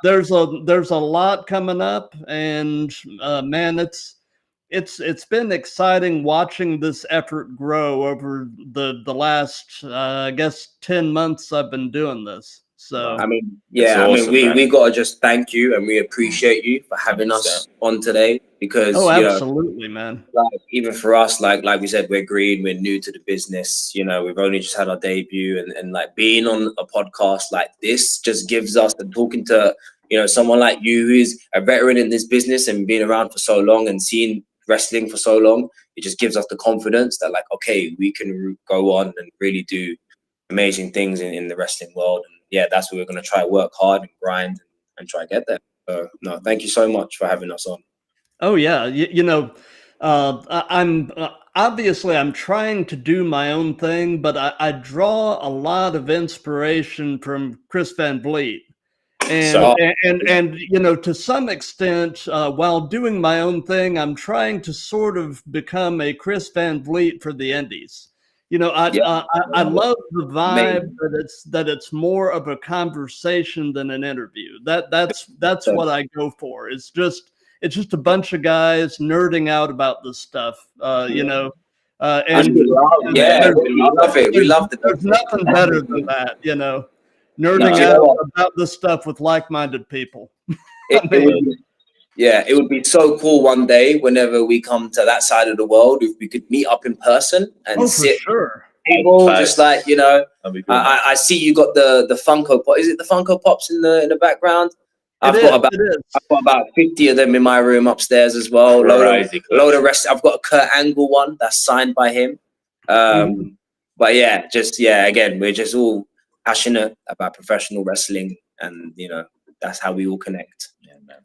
there's a lot coming up, and man, it's been exciting watching this effort grow over the last I guess 10 months I've been doing this. So I mean, yeah, awesome, I mean, we gotta just thank you and we appreciate you for having us on today, because absolutely, man. Like, even for us, like we said, we're green, we're new to the business. You know, we've only just had our debut, and like being on a podcast like this just gives us, and talking to, you know, someone like you who is a veteran in this business and been around for so long and seeing wrestling for so long, it just gives us the confidence that like, okay, we can go on and really do amazing things in the wrestling world. And yeah, that's what we're going to try, work hard and grind and try to get there. So no, thank you so much for having us on. Oh yeah, you know, I'm obviously I'm trying to do my own thing, but I draw a lot of inspiration from Chris Van Vliet. And you know, to some extent, while doing my own thing, I'm trying to sort of become a Chris Van Vliet for the indies. You know, I love the vibe that it's more of a conversation than an interview. That's what I go for. It's just a bunch of guys nerding out about this stuff. You know, and we love it. We love it. There's nothing better than that. You know. Nerding out about this stuff with like-minded people. It would be so cool one day whenever we come to that side of the world if we could meet up in person and sit. For sure. People, just like, you know, cool. I see you got the Funko Pop. Is it the Funko Pops in the background? I've got about 50 of them in my room upstairs as well. Load of rest. I've got a Kurt Angle one that's signed by him. But yeah, again, we're just all passionate about professional wrestling, and you know, that's how we all connect.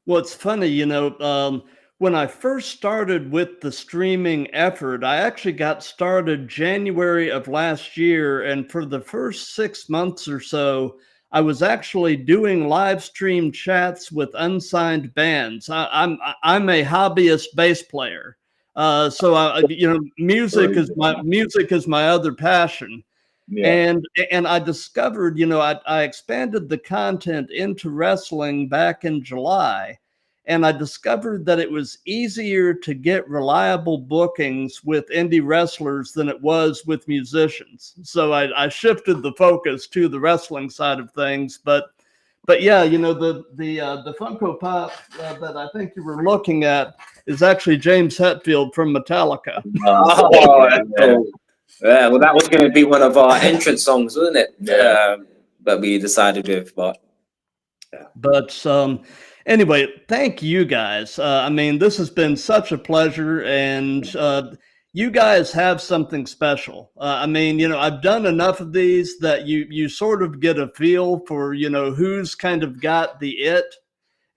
Well, it's funny, you know, when I first started with the streaming effort, I actually got started January of last year, and for the first 6 months or so, I was actually doing live stream chats with unsigned bands. I'm a hobbyist bass player, so you know, music is my other passion. Yeah. And I discovered, you know, I expanded the content into wrestling back in July, and I discovered that it was easier to get reliable bookings with indie wrestlers than it was with musicians. So I shifted the focus to the wrestling side of things. But yeah, you know, the Funko Pop that I think you were looking at is actually James Hetfield from Metallica. Yeah, well, that was going to be one of our entrance songs, wasn't it? Yeah. That we decided with, but anyway, thank you guys. I mean, this has been such a pleasure, and you guys have something special. I mean, you know, I've done enough of these that you sort of get a feel for, you know, who's kind of got the it,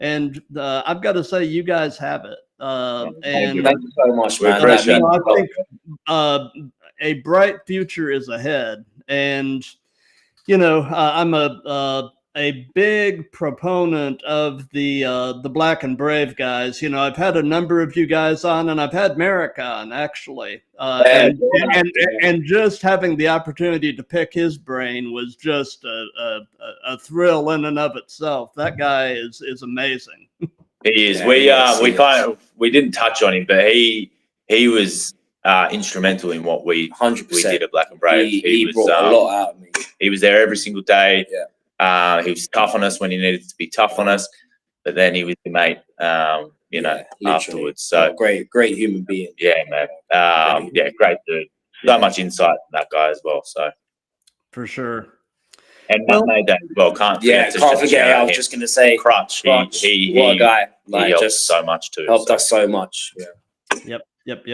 and I've got to say, you guys have it. thank you so much, man. appreciate you know, I it. think a bright future is ahead, and you know, I'm a big proponent of the Black and Brave guys. You know, I've had a number of you guys on, and I've had Merrick on actually, and just having the opportunity to pick his brain was just a thrill in and of itself. That guy is amazing. He is. Yeah, We didn't touch on him, but he was instrumental in what we 100%. did at Black and Brave. He was brought a lot out of me. He was there every single day. Yeah. He was tough on us when he needed to be tough on us, but then he was the mate. You know, afterwards. So great human being. Yeah, man. Yeah, great dude. So much insight in that guy as well. So for sure. And Matt Mayday as well. Can't forget. I was just going to say, Crutch. He what a guy! Like, he helped just so much too. Helped us so much. Yeah. Yep.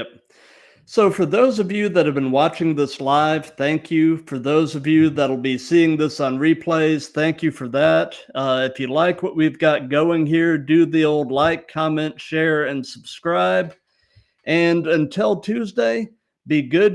So for those of you that have been watching this live, thank you. For those of you that'll be seeing this on replays, thank you for that. If you like what we've got going here, do the old like, comment, share, and subscribe. And until Tuesday, be good to